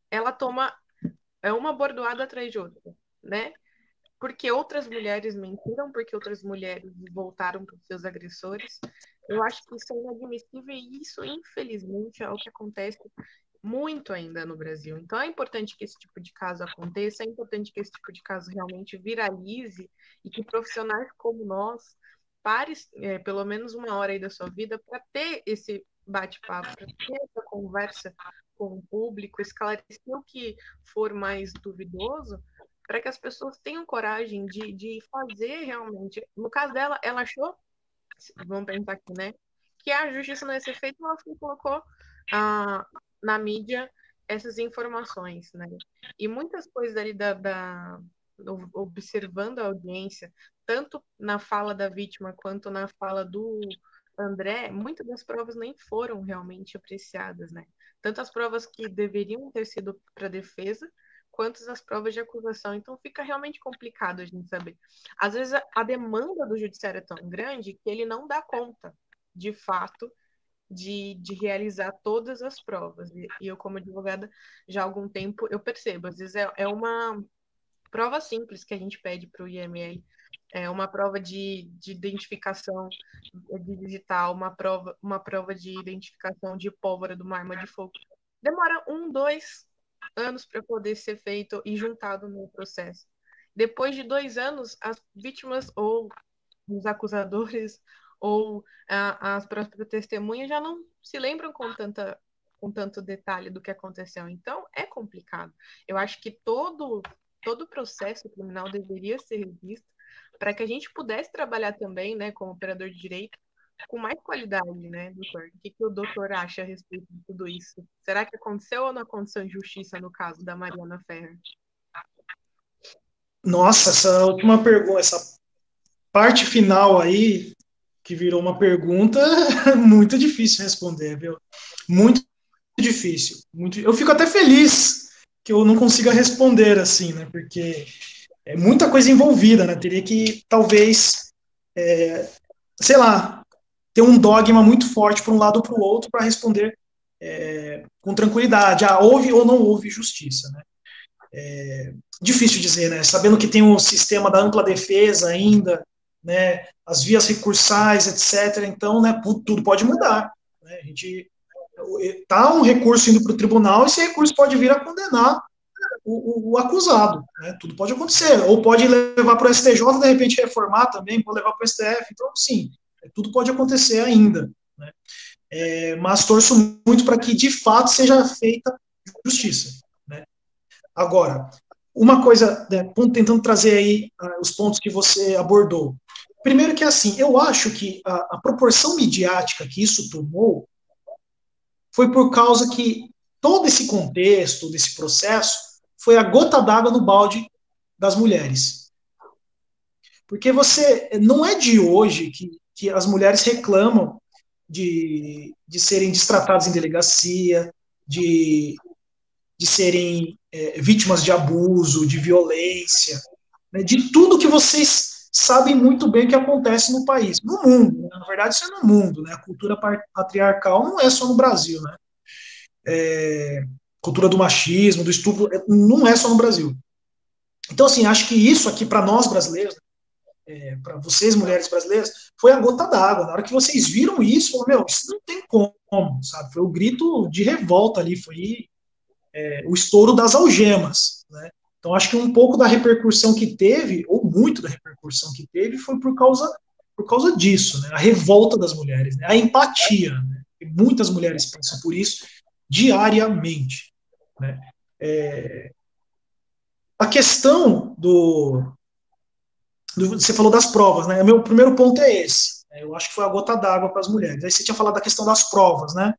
Ela toma uma bordoada atrás de outra, né? Porque outras mulheres mentiram, porque outras mulheres voltaram para os seus agressores. Eu acho que isso é inadmissível e isso, infelizmente, é o que acontece muito ainda no Brasil. Então é importante que esse tipo de caso aconteça, é importante que esse tipo de caso realmente viralize e que profissionais como nós pare pelo menos uma hora aí da sua vida para ter esse bate-papo, para ter essa conversa com o público, esclarecer o que for mais duvidoso, para que as pessoas tenham coragem de fazer realmente. No caso dela, ela achou, vamos pensar aqui, né, que a justiça não ia ser feita, ela colocou na mídia essas informações, né? E muitas coisas ali observando a audiência, tanto na fala da vítima quanto na fala do André, muitas das provas nem foram realmente apreciadas, né? Tanto as provas que deveriam ter sido para defesa, quanto as provas de acusação. Então fica realmente complicado a gente saber. Às vezes a demanda do judiciário é tão grande que ele não dá conta, de fato, de realizar todas as provas. E eu, como advogada, já há algum tempo, eu percebo. Às vezes é uma prova simples que a gente pede para o IML, é uma prova de identificação de digital, uma prova de identificação de pólvora de uma arma de fogo. Demora 2 anos para poder ser feito e juntado no processo. Depois de 2 anos, as vítimas ou os acusadores ou as próprias testemunhas já não se lembram com tanto detalhe do que aconteceu. Então, é complicado. Eu acho que todo processo criminal deveria ser revisto para que a gente pudesse trabalhar também, né, como operador de direito, com mais qualidade, né, doutor? O que o doutor acha a respeito de tudo isso? Será que aconteceu ou não aconteceu injustiça no caso da Mariana Ferrer? Nossa, essa última pergunta, essa parte final aí, que virou uma pergunta, muito difícil responder, viu? Muito difícil. Eu fico até feliz que eu não consiga responder assim, né? Porque é muita coisa envolvida, né? Teria que, talvez, sei lá, ter um dogma muito forte para um lado ou para o outro para responder com tranquilidade. Houve ou não houve justiça, né? Difícil dizer, né? Sabendo que tem o sistema da ampla defesa ainda, né? As vias recursais, etc. Então, né? Tudo pode mudar. Né? A gente tá um recurso indo para o tribunal e esse recurso pode vir a condenar o acusado. Né? Tudo pode acontecer. Ou pode levar para o STJ, de repente reformar também, pode levar para o STF. Então, sim, tudo pode acontecer ainda. Né? Mas torço muito para que, de fato, seja feita justiça. Né? Agora, uma coisa, né, tentando trazer aí os pontos que você abordou. Primeiro que, assim, eu acho que a proporção midiática que isso tomou foi por causa que todo esse contexto, desse processo, foi a gota d'água no balde das mulheres. Porque não é de hoje que as mulheres reclamam de serem destratadas em delegacia, de serem vítimas de abuso, de violência, né, de tudo que vocês sabem muito bem que acontece no país, no mundo, né? Na verdade isso é no mundo, né? A cultura patriarcal não é só no Brasil, né? Cultura do machismo, do estupro, não é só no Brasil. Então, assim, acho que isso aqui, para nós brasileiros, para vocês, mulheres brasileiras, foi a gota d'água. Na hora que vocês viram isso, falaram, meu, isso não tem como, sabe? Foi o grito de revolta ali, foi o estouro das algemas, né? Então, acho que um pouco da repercussão que teve, ou muito da repercussão que teve, foi por causa disso, né? A revolta das mulheres, né? A empatia, né? E muitas mulheres passam por isso diariamente, né? A questão você falou das provas, né? O meu primeiro ponto é esse. Eu acho que foi a gota d'água para as mulheres. Aí você tinha falado da questão das provas, né?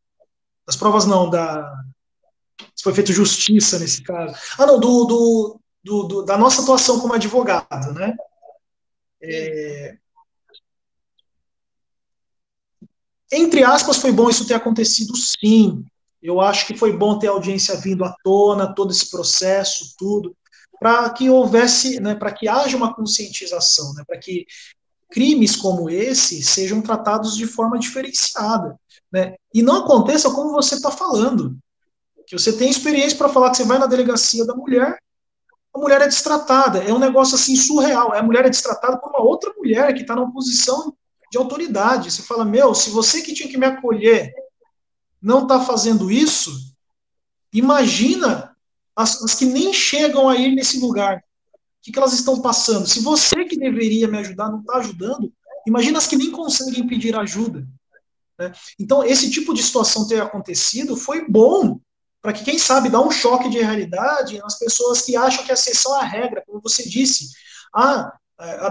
Das provas não, se foi feito justiça nesse caso. Ah, não, da nossa atuação como advogado, né? Entre aspas, foi bom isso ter acontecido, sim. Eu acho que foi bom ter a audiência vindo à tona, todo esse processo, tudo, para que houvesse, né, para que haja uma conscientização, né, para que crimes como esse sejam tratados de forma diferenciada, né, e não aconteça como você está falando, que você tem experiência para falar que você vai na delegacia da mulher, a mulher é destratada, é um negócio assim surreal, a mulher é destratada por uma outra mulher que está numa posição de autoridade, você fala, meu, se você que tinha que me acolher não está fazendo isso, imagina as que nem chegam a ir nesse lugar. O que elas estão passando? Se você que deveria me ajudar não está ajudando, imagina as que nem conseguem pedir ajuda. Né? Então, esse tipo de situação ter acontecido foi bom para que, quem sabe, dá um choque de realidade nas pessoas que acham que a exceção é a regra, como você disse. A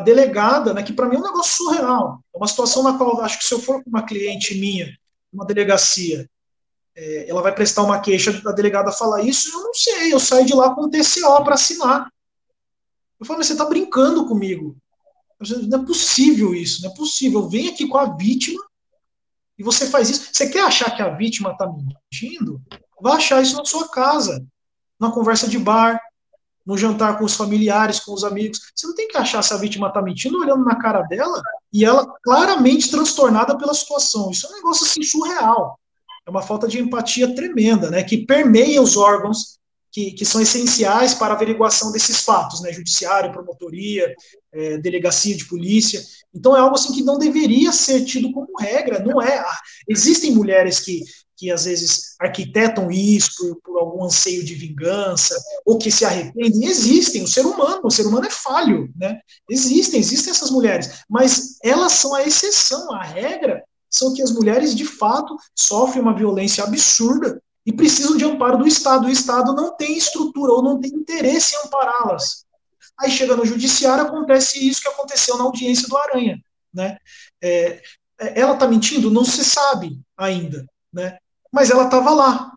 delegada, né, que para mim é um negócio surreal. É uma situação na qual, acho que se eu for com uma cliente minha, uma delegacia, ela vai prestar uma queixa, a delegada fala isso, eu não sei, eu saio de lá com um TCO para assinar. Eu falo, mas você está brincando comigo. Não é possível isso, não é possível. Eu venho aqui com a vítima e você faz isso. Você quer achar que a vítima está mentindo? Vai achar isso na sua casa, na conversa de bar, no jantar com os familiares, com os amigos. Você não tem que achar se a vítima está mentindo olhando na cara dela e ela claramente transtornada pela situação. Isso é um negócio assim surreal. É uma falta de empatia tremenda, né, que permeia os órgãos que são essenciais para a averiguação desses fatos, né, judiciário, promotoria, delegacia de polícia. Então é algo assim que não deveria ser tido como regra, não é. Existem mulheres que às vezes arquitetam isso por algum anseio de vingança, ou que se arrependem, existem, o ser humano é falho, né? Existem essas mulheres, mas elas são a exceção, a regra são que as mulheres, de fato, sofrem uma violência absurda e precisam de amparo do Estado. O Estado não tem estrutura ou não tem interesse em ampará-las. Aí chega no judiciário, acontece isso que aconteceu na audiência do Aranha. Né? Ela está mentindo? Não se sabe ainda. Né? Mas ela estava lá.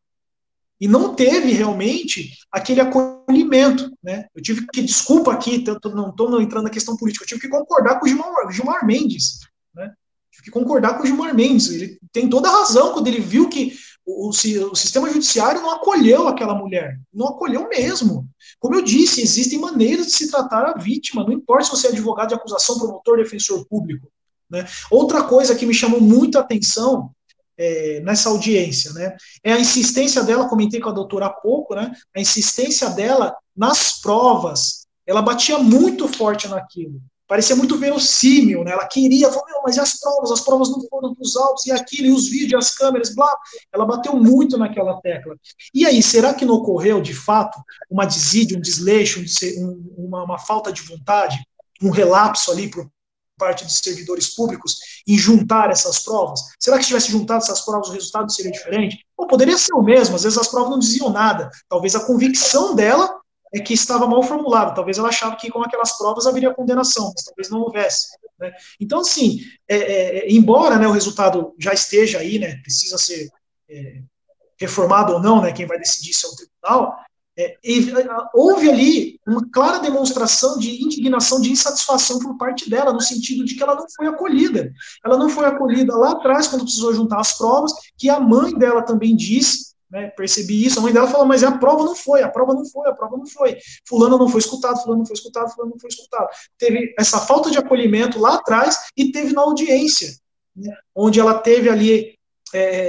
E não teve realmente aquele acolhimento. Né? Eu tive que, desculpa aqui, não estou entrando na questão política, eu tive que concordar com o Gilmar Mendes. Né? Tive que concordar com o Gilmar Mendes. Ele tem toda a razão quando ele viu que o sistema judiciário não acolheu aquela mulher. Não acolheu mesmo. Como eu disse, existem maneiras de se tratar a vítima, não importa se você é advogado de acusação, promotor, defensor público. Né? Outra coisa que me chamou muito a atenção nessa audiência, né, é a insistência dela, comentei com a doutora há pouco, né, a insistência dela nas provas. Ela batia muito forte naquilo. Parecia muito verossímil, né? Ela queria, falou, mas e as provas? As provas não foram para os autos, e aquilo, e os vídeos, as câmeras, blá. Ela bateu muito naquela tecla. E aí, será que não ocorreu, de fato, uma desídia, um desleixo, uma falta de vontade, um relapso ali por parte dos servidores públicos em juntar essas provas? Será que se tivesse juntado essas provas, o resultado seria diferente? Ou poderia ser o mesmo, às vezes as provas não diziam nada. Talvez a convicção dela é que estava mal formulado. Talvez ela achava que com aquelas provas haveria condenação, mas talvez não houvesse. Né? Então, assim, embora, né, o resultado já esteja aí, né, precisa ser reformado ou não, né, quem vai decidir isso é o tribunal, houve ali uma clara demonstração de indignação, de insatisfação por parte dela, no sentido de que ela não foi acolhida. Ela não foi acolhida lá atrás, quando precisou juntar as provas, que a mãe dela também disse, né? Percebi isso. A mãe dela falou, mas a prova não foi, a prova não foi, a prova não foi. Fulano não foi escutado, fulano não foi escutado, fulano não foi escutado. Teve essa falta de acolhimento lá atrás e teve na audiência, né? Onde ela teve ali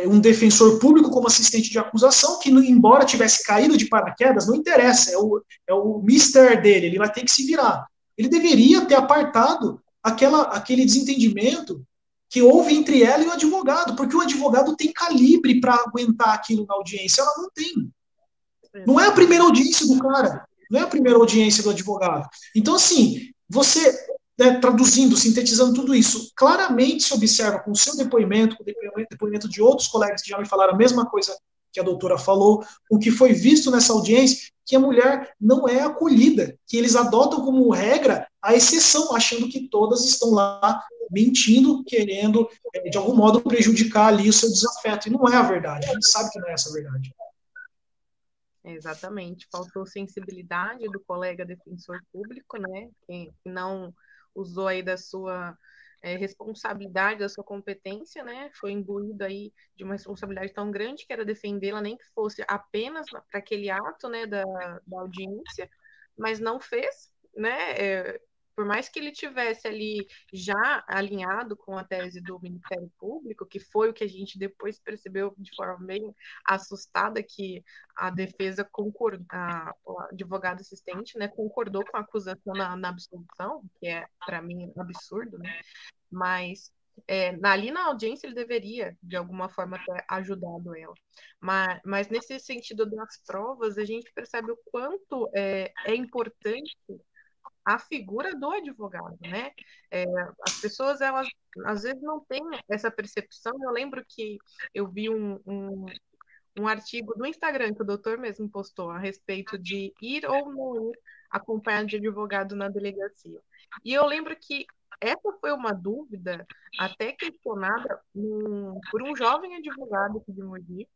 um defensor público como assistente de acusação, que embora tivesse caído de paraquedas, não interessa, é o mister dele, ele vai ter que se virar. Ele deveria ter apartado aquele desentendimento que houve entre ela e o advogado, porque o advogado tem calibre para aguentar aquilo na audiência, ela não tem. Não é a primeira audiência do cara, não é a primeira audiência do advogado. Então, assim, você, né, traduzindo, sintetizando tudo isso, claramente se observa com o seu depoimento, com o depoimento de outros colegas que já me falaram a mesma coisa que a doutora falou, o que foi visto nessa audiência, que a mulher não é acolhida, que eles adotam como regra a exceção, achando que todas estão lá mentindo, querendo, de algum modo, prejudicar ali o seu desafeto. E não é a verdade, a gente sabe que não é essa a verdade. Exatamente, faltou sensibilidade do colega defensor público, né, que não usou aí da sua responsabilidade, da sua competência, né, foi imbuído aí de uma responsabilidade tão grande que era defendê-la, nem que fosse apenas para aquele ato, né, da audiência, mas não fez, né, por mais que ele tivesse ali já alinhado com a tese do Ministério Público, que foi o que a gente depois percebeu de forma bem assustada, que a defesa concordou, o advogado assistente, né, concordou com a acusação na absolução, que é, para mim, absurdo, né? Mas ali na audiência ele deveria, de alguma forma, ter ajudado ela. Mas nesse sentido das provas, a gente percebe o quanto é importante a figura do advogado, né? As pessoas, elas às vezes não têm essa percepção. Eu lembro que eu vi um artigo do Instagram que o doutor mesmo postou a respeito de ir ou não ir acompanhado de advogado na delegacia. E eu lembro que essa foi uma dúvida até questionada por um jovem advogado aqui de Mogi,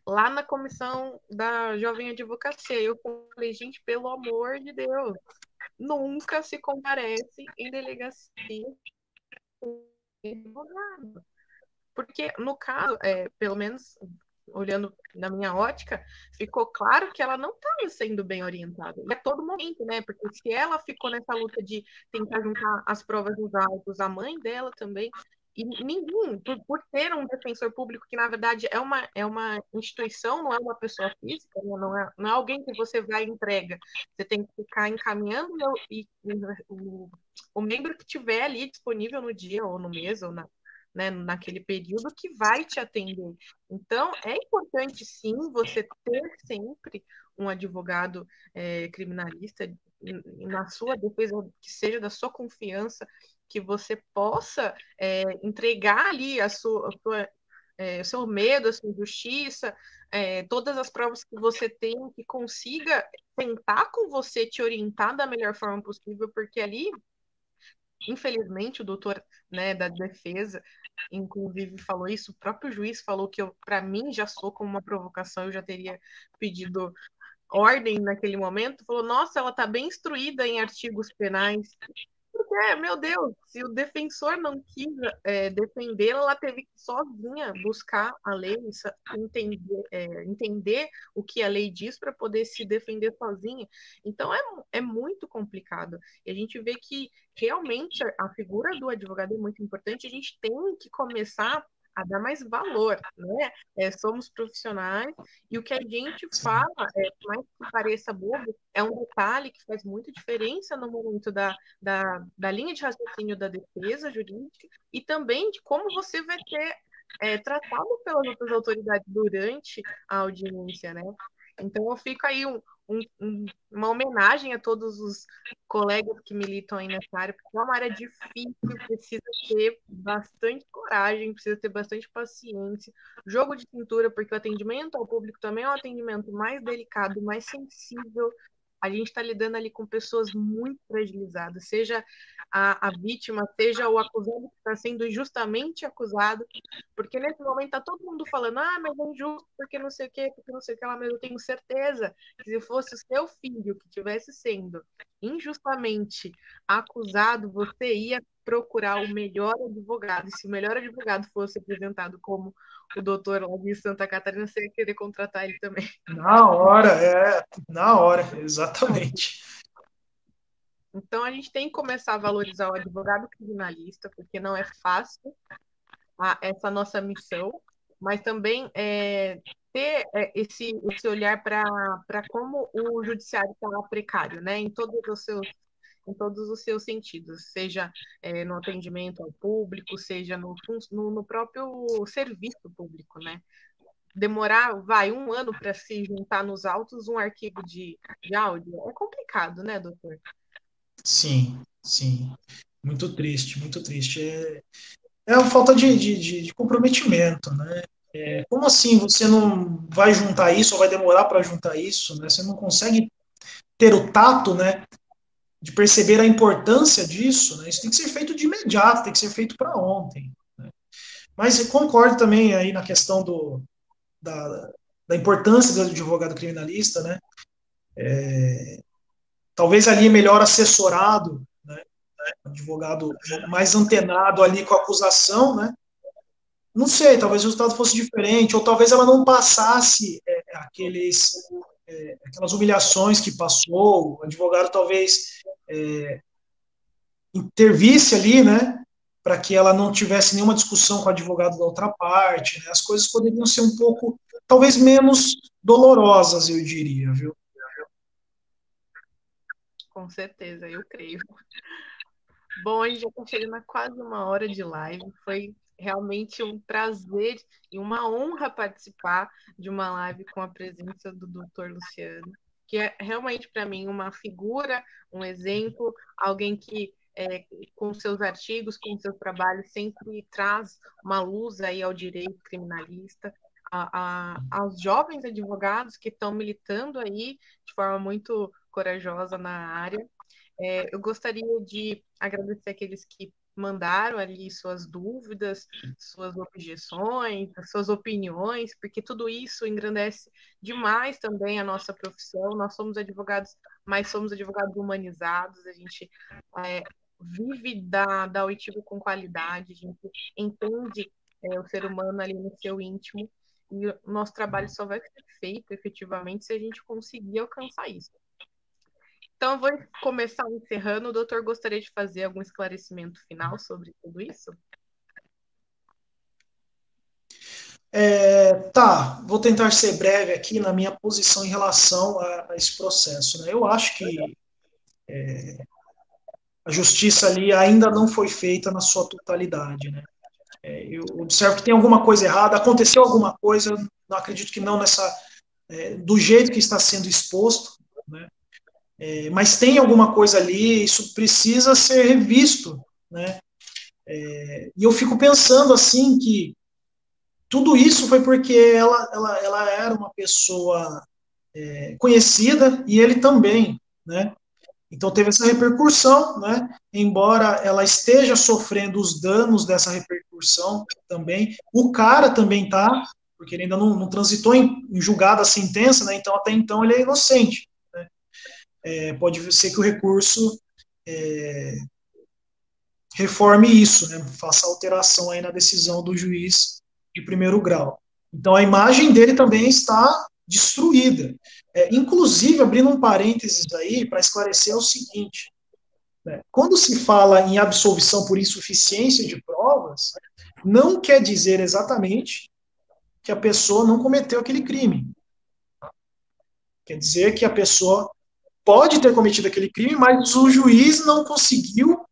lá na comissão da Jovem Advocacia. Eu falei, gente, pelo amor de Deus, nunca se comparece em delegacia com advogado. Porque, no caso, pelo menos olhando na minha ótica, ficou claro que ela não estava sendo bem orientada. E a todo momento, né? Porque se ela ficou nessa luta de tentar juntar as provas dos autos, a mãe dela também, e ninguém, por ter um defensor público que, na verdade, é uma instituição, não é uma pessoa física, né? Não é alguém que você vai e entrega. Você tem que ficar encaminhando o membro que tiver ali disponível no dia, ou no mês, ou né, naquele período que vai te atender. Então, é importante, sim, você ter sempre um advogado criminalista na sua defesa, que seja da sua confiança, que você possa entregar ali o seu medo, a sua injustiça, todas as provas que você tem, que consiga tentar com você te orientar da melhor forma possível, porque ali, infelizmente, o doutor, né, da defesa, inclusive, falou isso, o próprio juiz falou que para mim já sou como uma provocação, eu já teria pedido ordem naquele momento, falou, nossa, ela está bem instruída em artigos penais. Porque, meu Deus, se o defensor não quis defendê-la, ela teve que sozinha buscar a lei, entender o que a lei diz para poder se defender sozinha. Então, é muito complicado. E a gente vê que realmente a figura do advogado é muito importante. A gente tem que começar a dar mais valor, né? Somos profissionais e o que a gente fala, por mais que pareça bobo, é um detalhe que faz muita diferença no momento da linha de raciocínio da defesa jurídica e também de como você vai ter tratado pelas outras autoridades durante a audiência, né? Então, eu fico aí uma homenagem a todos os colegas que militam aí nessa área, porque é uma área difícil, precisa ter bastante coragem, precisa ter bastante paciência, jogo de cintura, porque o atendimento ao público também é um atendimento mais delicado, mais sensível. A gente está lidando ali com pessoas muito fragilizadas, seja a vítima, seja o acusado que está sendo injustamente acusado, porque nesse momento está todo mundo falando, mas é injusto, porque não sei o quê, porque não sei o que lá, mas eu tenho certeza que se fosse o seu filho que estivesse sendo injustamente acusado, você ia procurar o melhor advogado. E se o melhor advogado fosse apresentado como o doutor lá de Santa Catarina, você ia querer contratar ele também. Na hora, exatamente. Então, a gente tem que começar a valorizar o advogado criminalista, porque não é fácil essa nossa missão, mas também ter esse olhar para como o judiciário está precário, né, em todos os seus sentidos, seja no atendimento ao público, seja no próprio serviço público, né? Demorar, um ano para se juntar nos autos um arquivo de áudio é complicado, né, doutor? Sim, sim. Muito triste, muito triste. É a falta de comprometimento, né? Como assim você não vai juntar isso ou vai demorar para juntar isso, né? Você não consegue ter o tato, né, de perceber a importância disso, né? Isso tem que ser feito de imediato, tem que ser feito para ontem, né? Mas eu concordo também aí na questão da, da importância do advogado criminalista, né? Talvez ali melhor assessorado, né? Advogado mais antenado ali com a acusação, né? Não sei, talvez o resultado fosse diferente, ou talvez ela não passasse aquelas humilhações que passou, o advogado talvez intervisse ali, né, para que ela não tivesse nenhuma discussão com o advogado da outra parte, né, as coisas poderiam ser um pouco, talvez menos dolorosas, eu diria, viu? Com certeza, eu creio. Bom, a gente já está chegando a quase uma hora de live. Foi realmente um prazer e uma honra participar de uma live com a presença do Dr. Luciano, que é realmente para mim uma figura, um exemplo, alguém que com seus artigos, com seus trabalhos, sempre traz uma luz aí ao direito criminalista, aos jovens advogados que estão militando aí de forma muito corajosa na área. Eu gostaria de agradecer aqueles que mandaram ali suas dúvidas, suas objeções, suas opiniões, porque tudo isso engrandece demais também a nossa profissão. Nós somos advogados, mas somos advogados humanizados, a gente vive da oitiva com qualidade, a gente entende o ser humano ali no seu íntimo, e o nosso trabalho só vai ser feito efetivamente se a gente conseguir alcançar isso. Então, eu vou começar encerrando. O doutor gostaria de fazer algum esclarecimento final sobre tudo isso? Tá, vou tentar ser breve aqui na minha posição em relação a esse processo, né? Eu acho que a justiça ali ainda não foi feita na sua totalidade, né? Eu observo que tem alguma coisa errada, aconteceu alguma coisa, não acredito que não do jeito que está sendo exposto, né? Mas tem alguma coisa ali, isso precisa ser revisto, né? E eu fico pensando assim que tudo isso foi porque ela era uma pessoa conhecida e ele também, né? Então teve essa repercussão, né? Embora ela esteja sofrendo os danos dessa repercussão também, o cara também tá, porque ele ainda não transitou em julgada a sentença, né? Então até então ele é inocente, né? Pode ser que o recurso reforme isso, né? Faça alteração aí na decisão do juiz de primeiro grau. Então a imagem dele também está destruída. Inclusive, abrindo um parênteses aí para esclarecer o seguinte, né? Quando se fala em absolvição por insuficiência de provas, não quer dizer exatamente que a pessoa não cometeu aquele crime. Quer dizer que a pessoa pode ter cometido aquele crime, mas o juiz não conseguiu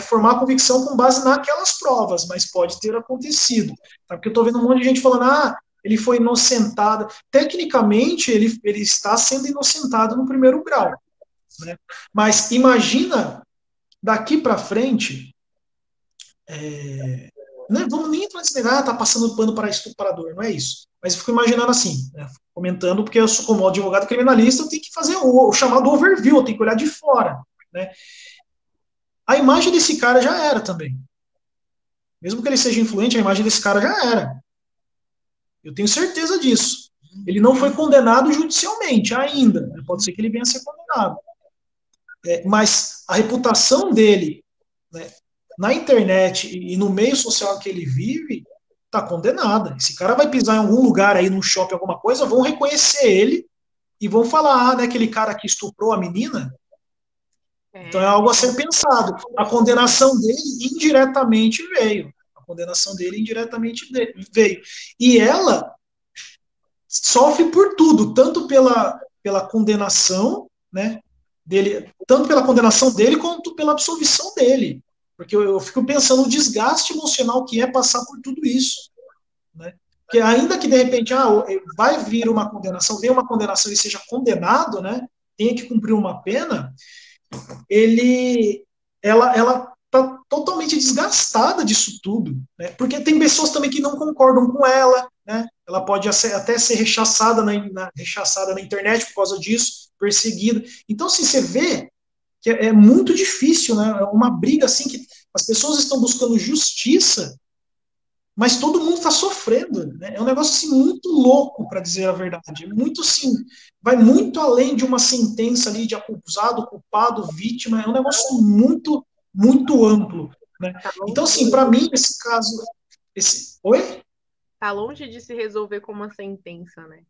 formar convicção com base naquelas provas, mas pode ter acontecido. Tá? Porque eu estou vendo um monte de gente falando, ele foi inocentado. Tecnicamente, ele está sendo inocentado no primeiro grau. Né? Mas imagina, daqui para frente, né, vamos nem entrar nesse negócio, tá passando pano para estuprador, não é isso. Mas eu fico imaginando assim, né, comentando, porque eu sou como advogado criminalista, eu tenho que fazer o chamado overview, eu tenho que olhar de fora. Né? A imagem desse cara já era também. Mesmo que ele seja influente, a imagem desse cara já era. Eu tenho certeza disso. Ele não foi condenado judicialmente ainda. Pode ser que ele venha a ser condenado. Mas a reputação dele, né, na internet e no meio social que ele vive, está condenada. Esse cara vai pisar em algum lugar aí, no shopping, alguma coisa, vão reconhecer ele e vão falar, né, aquele cara que estuprou a menina. Então é algo a ser pensado. A condenação dele indiretamente veio. A condenação dele indiretamente veio. E ela sofre por tudo, tanto pela condenação, né, dele, tanto pela condenação dele quanto pela absolvição dele. Porque eu fico pensando no desgaste emocional que é passar por tudo isso, né? Porque ainda que de repente vai vir uma condenação, venha uma condenação e seja condenado, né, tenha que cumprir uma pena, ela está totalmente desgastada disso tudo, né? Porque tem pessoas também que não concordam com ela, né? Ela pode até ser rechaçada rechaçada na internet por causa disso, perseguida. Então, assim, você vê que é muito difícil, né? É uma briga assim que as pessoas estão buscando justiça, mas todo mundo está sofrendo, né? É um negócio assim muito louco, para dizer a verdade. Muito assim, vai muito além de uma sentença ali de acusado, culpado, vítima. É um negócio muito, muito amplo, né? Então, assim, para mim esse caso, oi? Tá longe de se resolver com uma sentença, né?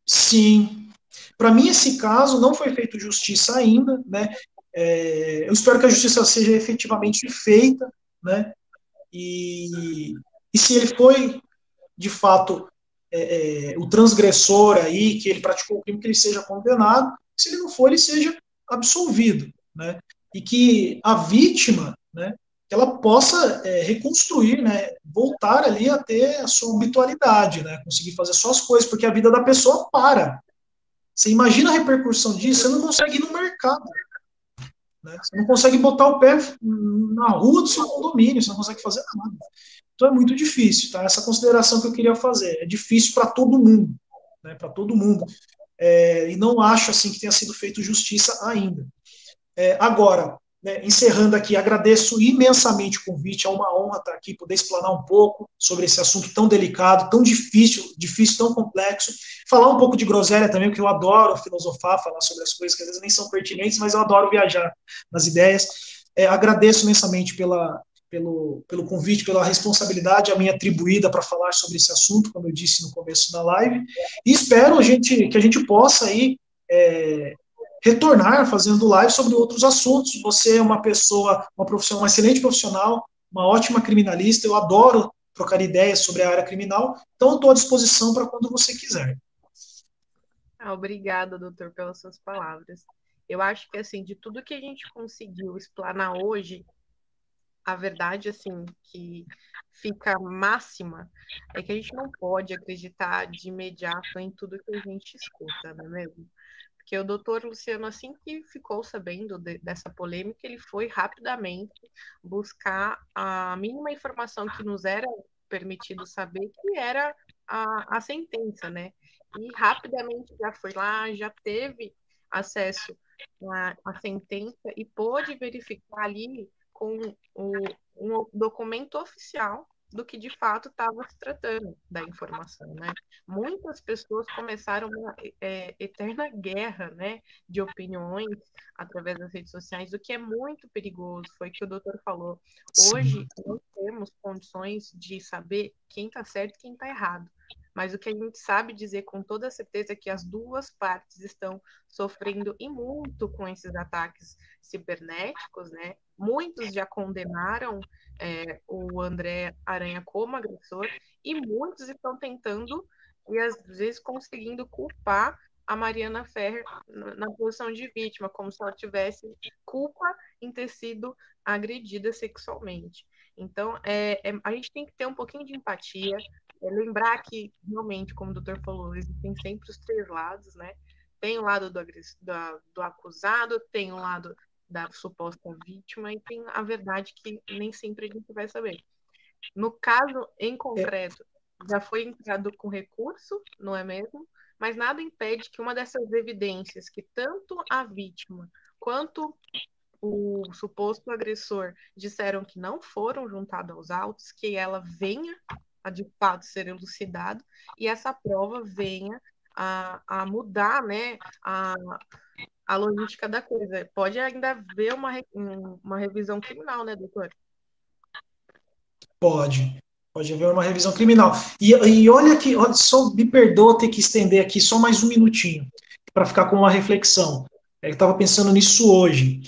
Sim. Para mim esse caso não foi feito justiça ainda, né? Eu espero que a justiça seja efetivamente feita, né? E, e se ele foi de fato o transgressor aí, que ele praticou o crime, que ele seja condenado, se ele não for, ele seja absolvido, né? E que a vítima, né, que ela possa reconstruir, né, voltar ali a ter a sua habitualidade, né, conseguir fazer suas coisas, porque a vida da pessoa para. Você imagina a repercussão disso, você não consegue ir no mercado, né? Você não consegue botar o pé na rua do seu condomínio, você não consegue fazer nada. Então é muito difícil, tá? Essa consideração que eu queria fazer. É difícil para todo mundo, né? Para todo mundo. E não acho assim que tenha sido feito justiça ainda. Agora, né, encerrando aqui, agradeço imensamente o convite, é uma honra estar aqui, poder explanar um pouco sobre esse assunto tão delicado, tão difícil, tão complexo. Falar um pouco de groselha também, porque eu adoro filosofar, falar sobre as coisas que às vezes nem são pertinentes, mas eu adoro viajar nas ideias. Agradeço imensamente pelo convite, pela responsabilidade a mim atribuída para falar sobre esse assunto, como eu disse no começo da live, e espero que a gente possa aí retornar fazendo live sobre outros assuntos. Você é uma pessoa, uma profissional, uma excelente profissional, uma ótima criminalista, eu adoro trocar ideias sobre a área criminal, então eu estou à disposição para quando você quiser. Obrigada, doutor, pelas suas palavras. Eu acho que, assim, de tudo que a gente conseguiu explanar hoje, a verdade, assim, que fica máxima é que a gente não pode acreditar de imediato em tudo que a gente escuta, não é mesmo? Porque o doutor Luciano, assim que ficou sabendo dessa polêmica, ele foi rapidamente buscar a mínima informação que nos era permitido saber, que era a sentença, né? E rapidamente já foi lá, já teve acesso à sentença e pôde verificar ali com um documento oficial do que de fato estava se tratando da informação, né? Muitas pessoas começaram uma eterna guerra, né, de opiniões através das redes sociais, o que é muito perigoso, foi o que o doutor falou. Hoje, não temos condições de saber quem está certo e quem está errado. Mas o que a gente sabe dizer com toda certeza é que as duas partes estão sofrendo e muito com esses ataques cibernéticos, né? Muitos já condenaram o André Aranha como agressor e muitos estão tentando e às vezes conseguindo culpar a Mariana Ferrer na posição de vítima, como se ela tivesse culpa em ter sido agredida sexualmente. Então, a gente tem que ter um pouquinho de empatia, lembrar que, realmente, como o doutor falou, existem sempre os três lados, né? Tem o lado do acusado, tem o lado da suposta vítima e tem a verdade que nem sempre a gente vai saber. No caso em concreto, já foi entrado com recurso, não é mesmo? Mas nada impede que uma dessas evidências que tanto a vítima quanto o suposto agressor disseram que não foram juntados aos autos, que ela venha a de fato ser elucidado e essa prova venha a mudar, né, a logística da coisa. Pode ainda haver uma revisão criminal, né, doutor? Pode haver uma revisão criminal. E olha que, olha, só me perdoa ter que estender aqui só mais um minutinho, para ficar com uma reflexão. Eu estava pensando nisso hoje.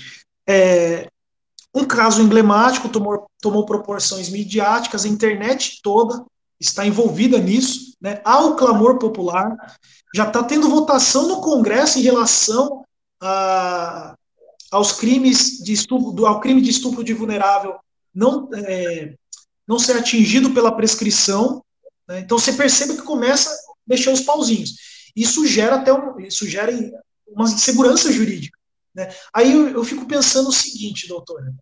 Um caso emblemático tomou proporções midiáticas, a internet toda está envolvida nisso, né? Há o clamor popular, já está tendo votação no Congresso em relação aos crimes de estupro, ao crime de estupro de vulnerável não, não ser atingido pela prescrição, né? Então você percebe que começa a mexer os pauzinhos. Isso gera uma insegurança jurídica. Né? Aí eu fico pensando o seguinte, doutora.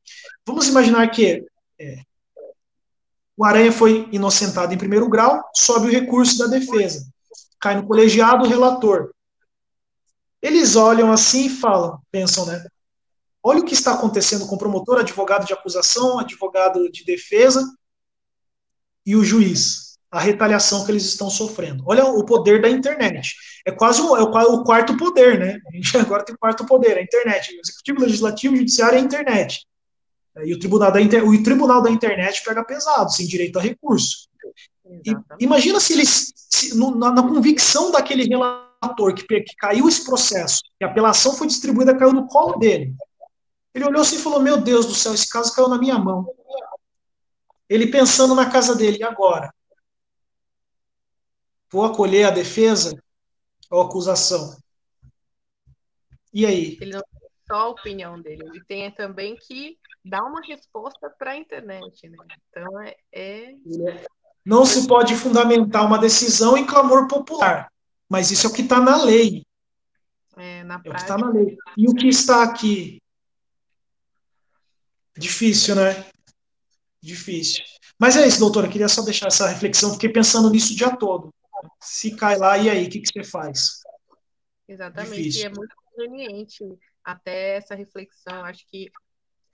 Vamos imaginar que o Aranha foi inocentado em primeiro grau, sobe o recurso da defesa, cai no colegiado o relator. Eles olham assim e falam, pensam, né? Olha o que está acontecendo com o promotor, advogado de acusação, advogado de defesa e o juiz. A retaliação que eles estão sofrendo. Olha o poder da internet. É quase o quarto poder, né? A gente agora tem o quarto poder, a internet. O executivo, legislativo, judiciário e a internet. E o tribunal da internet pega pesado, sem direito a recurso. E imagina se eles, na convicção daquele relator que caiu esse processo, que a apelação foi distribuída, caiu no colo dele. Ele olhou assim e falou: Meu Deus do céu, esse caso caiu na minha mão. Ele pensando na casa dele, e agora? Vou acolher a defesa ou a acusação? E aí? Ele não tem só a opinião dele, ele tem também que dar uma resposta para a internet, né? Então Não se pode fundamentar uma decisão em clamor popular, mas isso é o que está na lei. Na É o que está na prática. lei. E o que está aqui? Difícil, né? Difícil. Mas é isso, doutora. Eu queria só deixar essa reflexão. Fiquei pensando nisso o dia todo. Se cai lá, e aí? O que você faz? Exatamente, e Difícil. é muito conveniente até essa reflexão. Acho que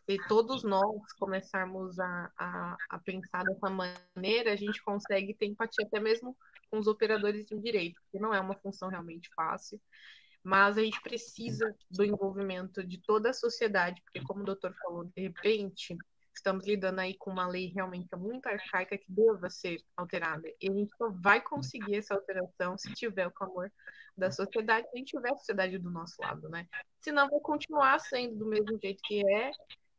se todos nós começarmos a pensar dessa maneira, a gente consegue ter empatia até mesmo com os operadores de direito, que não é uma função realmente fácil, mas a gente precisa do envolvimento de toda a sociedade, porque como o doutor falou, de repente estamos lidando aí com uma lei realmente muito arcaica que deva ser alterada. E a gente só vai conseguir essa alteração se tiver o clamor da sociedade, se a gente tiver a sociedade do nosso lado, né? Senão vai continuar sendo do mesmo jeito que é,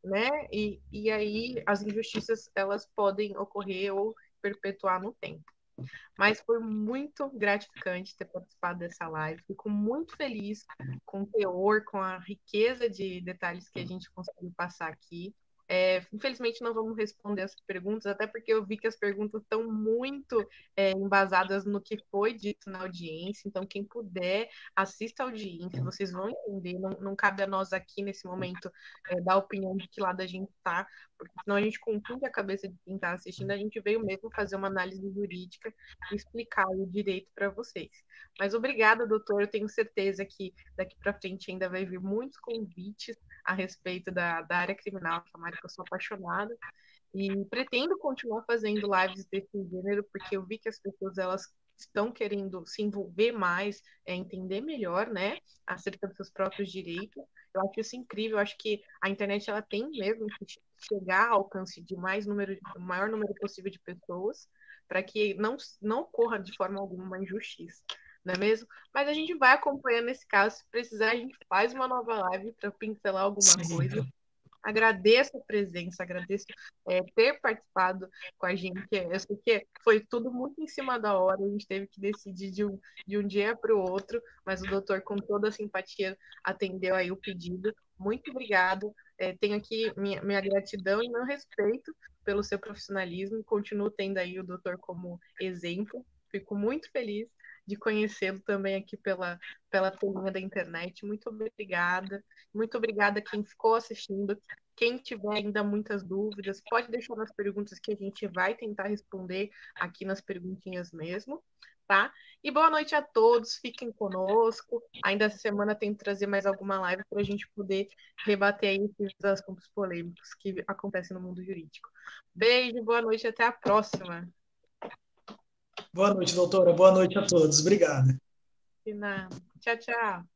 né? E aí as injustiças elas podem ocorrer ou perpetuar no tempo. Mas foi muito gratificante ter participado dessa live. Fico muito feliz com o teor, com a riqueza de detalhes que a gente conseguiu passar aqui. Infelizmente não vamos responder as perguntas, até porque eu vi que as perguntas estão muito embasadas no que foi dito na audiência. Então, quem puder, assista a audiência, vocês vão entender. Não cabe a nós aqui nesse momento dar opinião de que lado a gente está, porque senão a gente confunde a cabeça de quem está assistindo. A gente veio mesmo fazer uma análise jurídica e explicar o direito para vocês. Mas obrigada, doutor. Eu tenho certeza que daqui para frente ainda vai vir muitos convites a respeito da área criminal, que é uma área que eu sou apaixonada. E pretendo continuar fazendo lives desse gênero, porque eu vi que as pessoas elas estão querendo se envolver mais, entender melhor, né, acerca dos seus próprios direitos. Eu acho isso incrível. Eu acho que a internet ela tem mesmo que chegar ao alcance de o maior número possível de pessoas, para que não ocorra de forma alguma uma injustiça, não é mesmo? Mas a gente vai acompanhando esse caso. Se precisar, a gente faz uma nova live para pincelar alguma Sim. coisa. Agradeço a presença, agradeço ter participado com a gente. Eu sei que foi tudo muito em cima da hora, a gente teve que decidir de um dia para o outro, mas o doutor, com toda a simpatia, atendeu aí o pedido. Muito obrigado. Tenho aqui minha gratidão e meu respeito pelo seu profissionalismo. Continuo tendo aí o doutor como exemplo. Fico muito feliz de conhecê-lo também aqui pela telinha da internet. Muito obrigada. Muito obrigada a quem ficou assistindo. Quem tiver ainda muitas dúvidas, pode deixar nas perguntas que a gente vai tentar responder aqui nas perguntinhas mesmo, tá? E boa noite a todos, fiquem conosco. Ainda essa semana tento trazer mais alguma live para a gente poder rebater aí esses assuntos polêmicos que acontecem no mundo jurídico. Beijo, boa noite, até a próxima. Boa noite, doutora. Boa noite a todos. Obrigado. De nada. Tchau, tchau.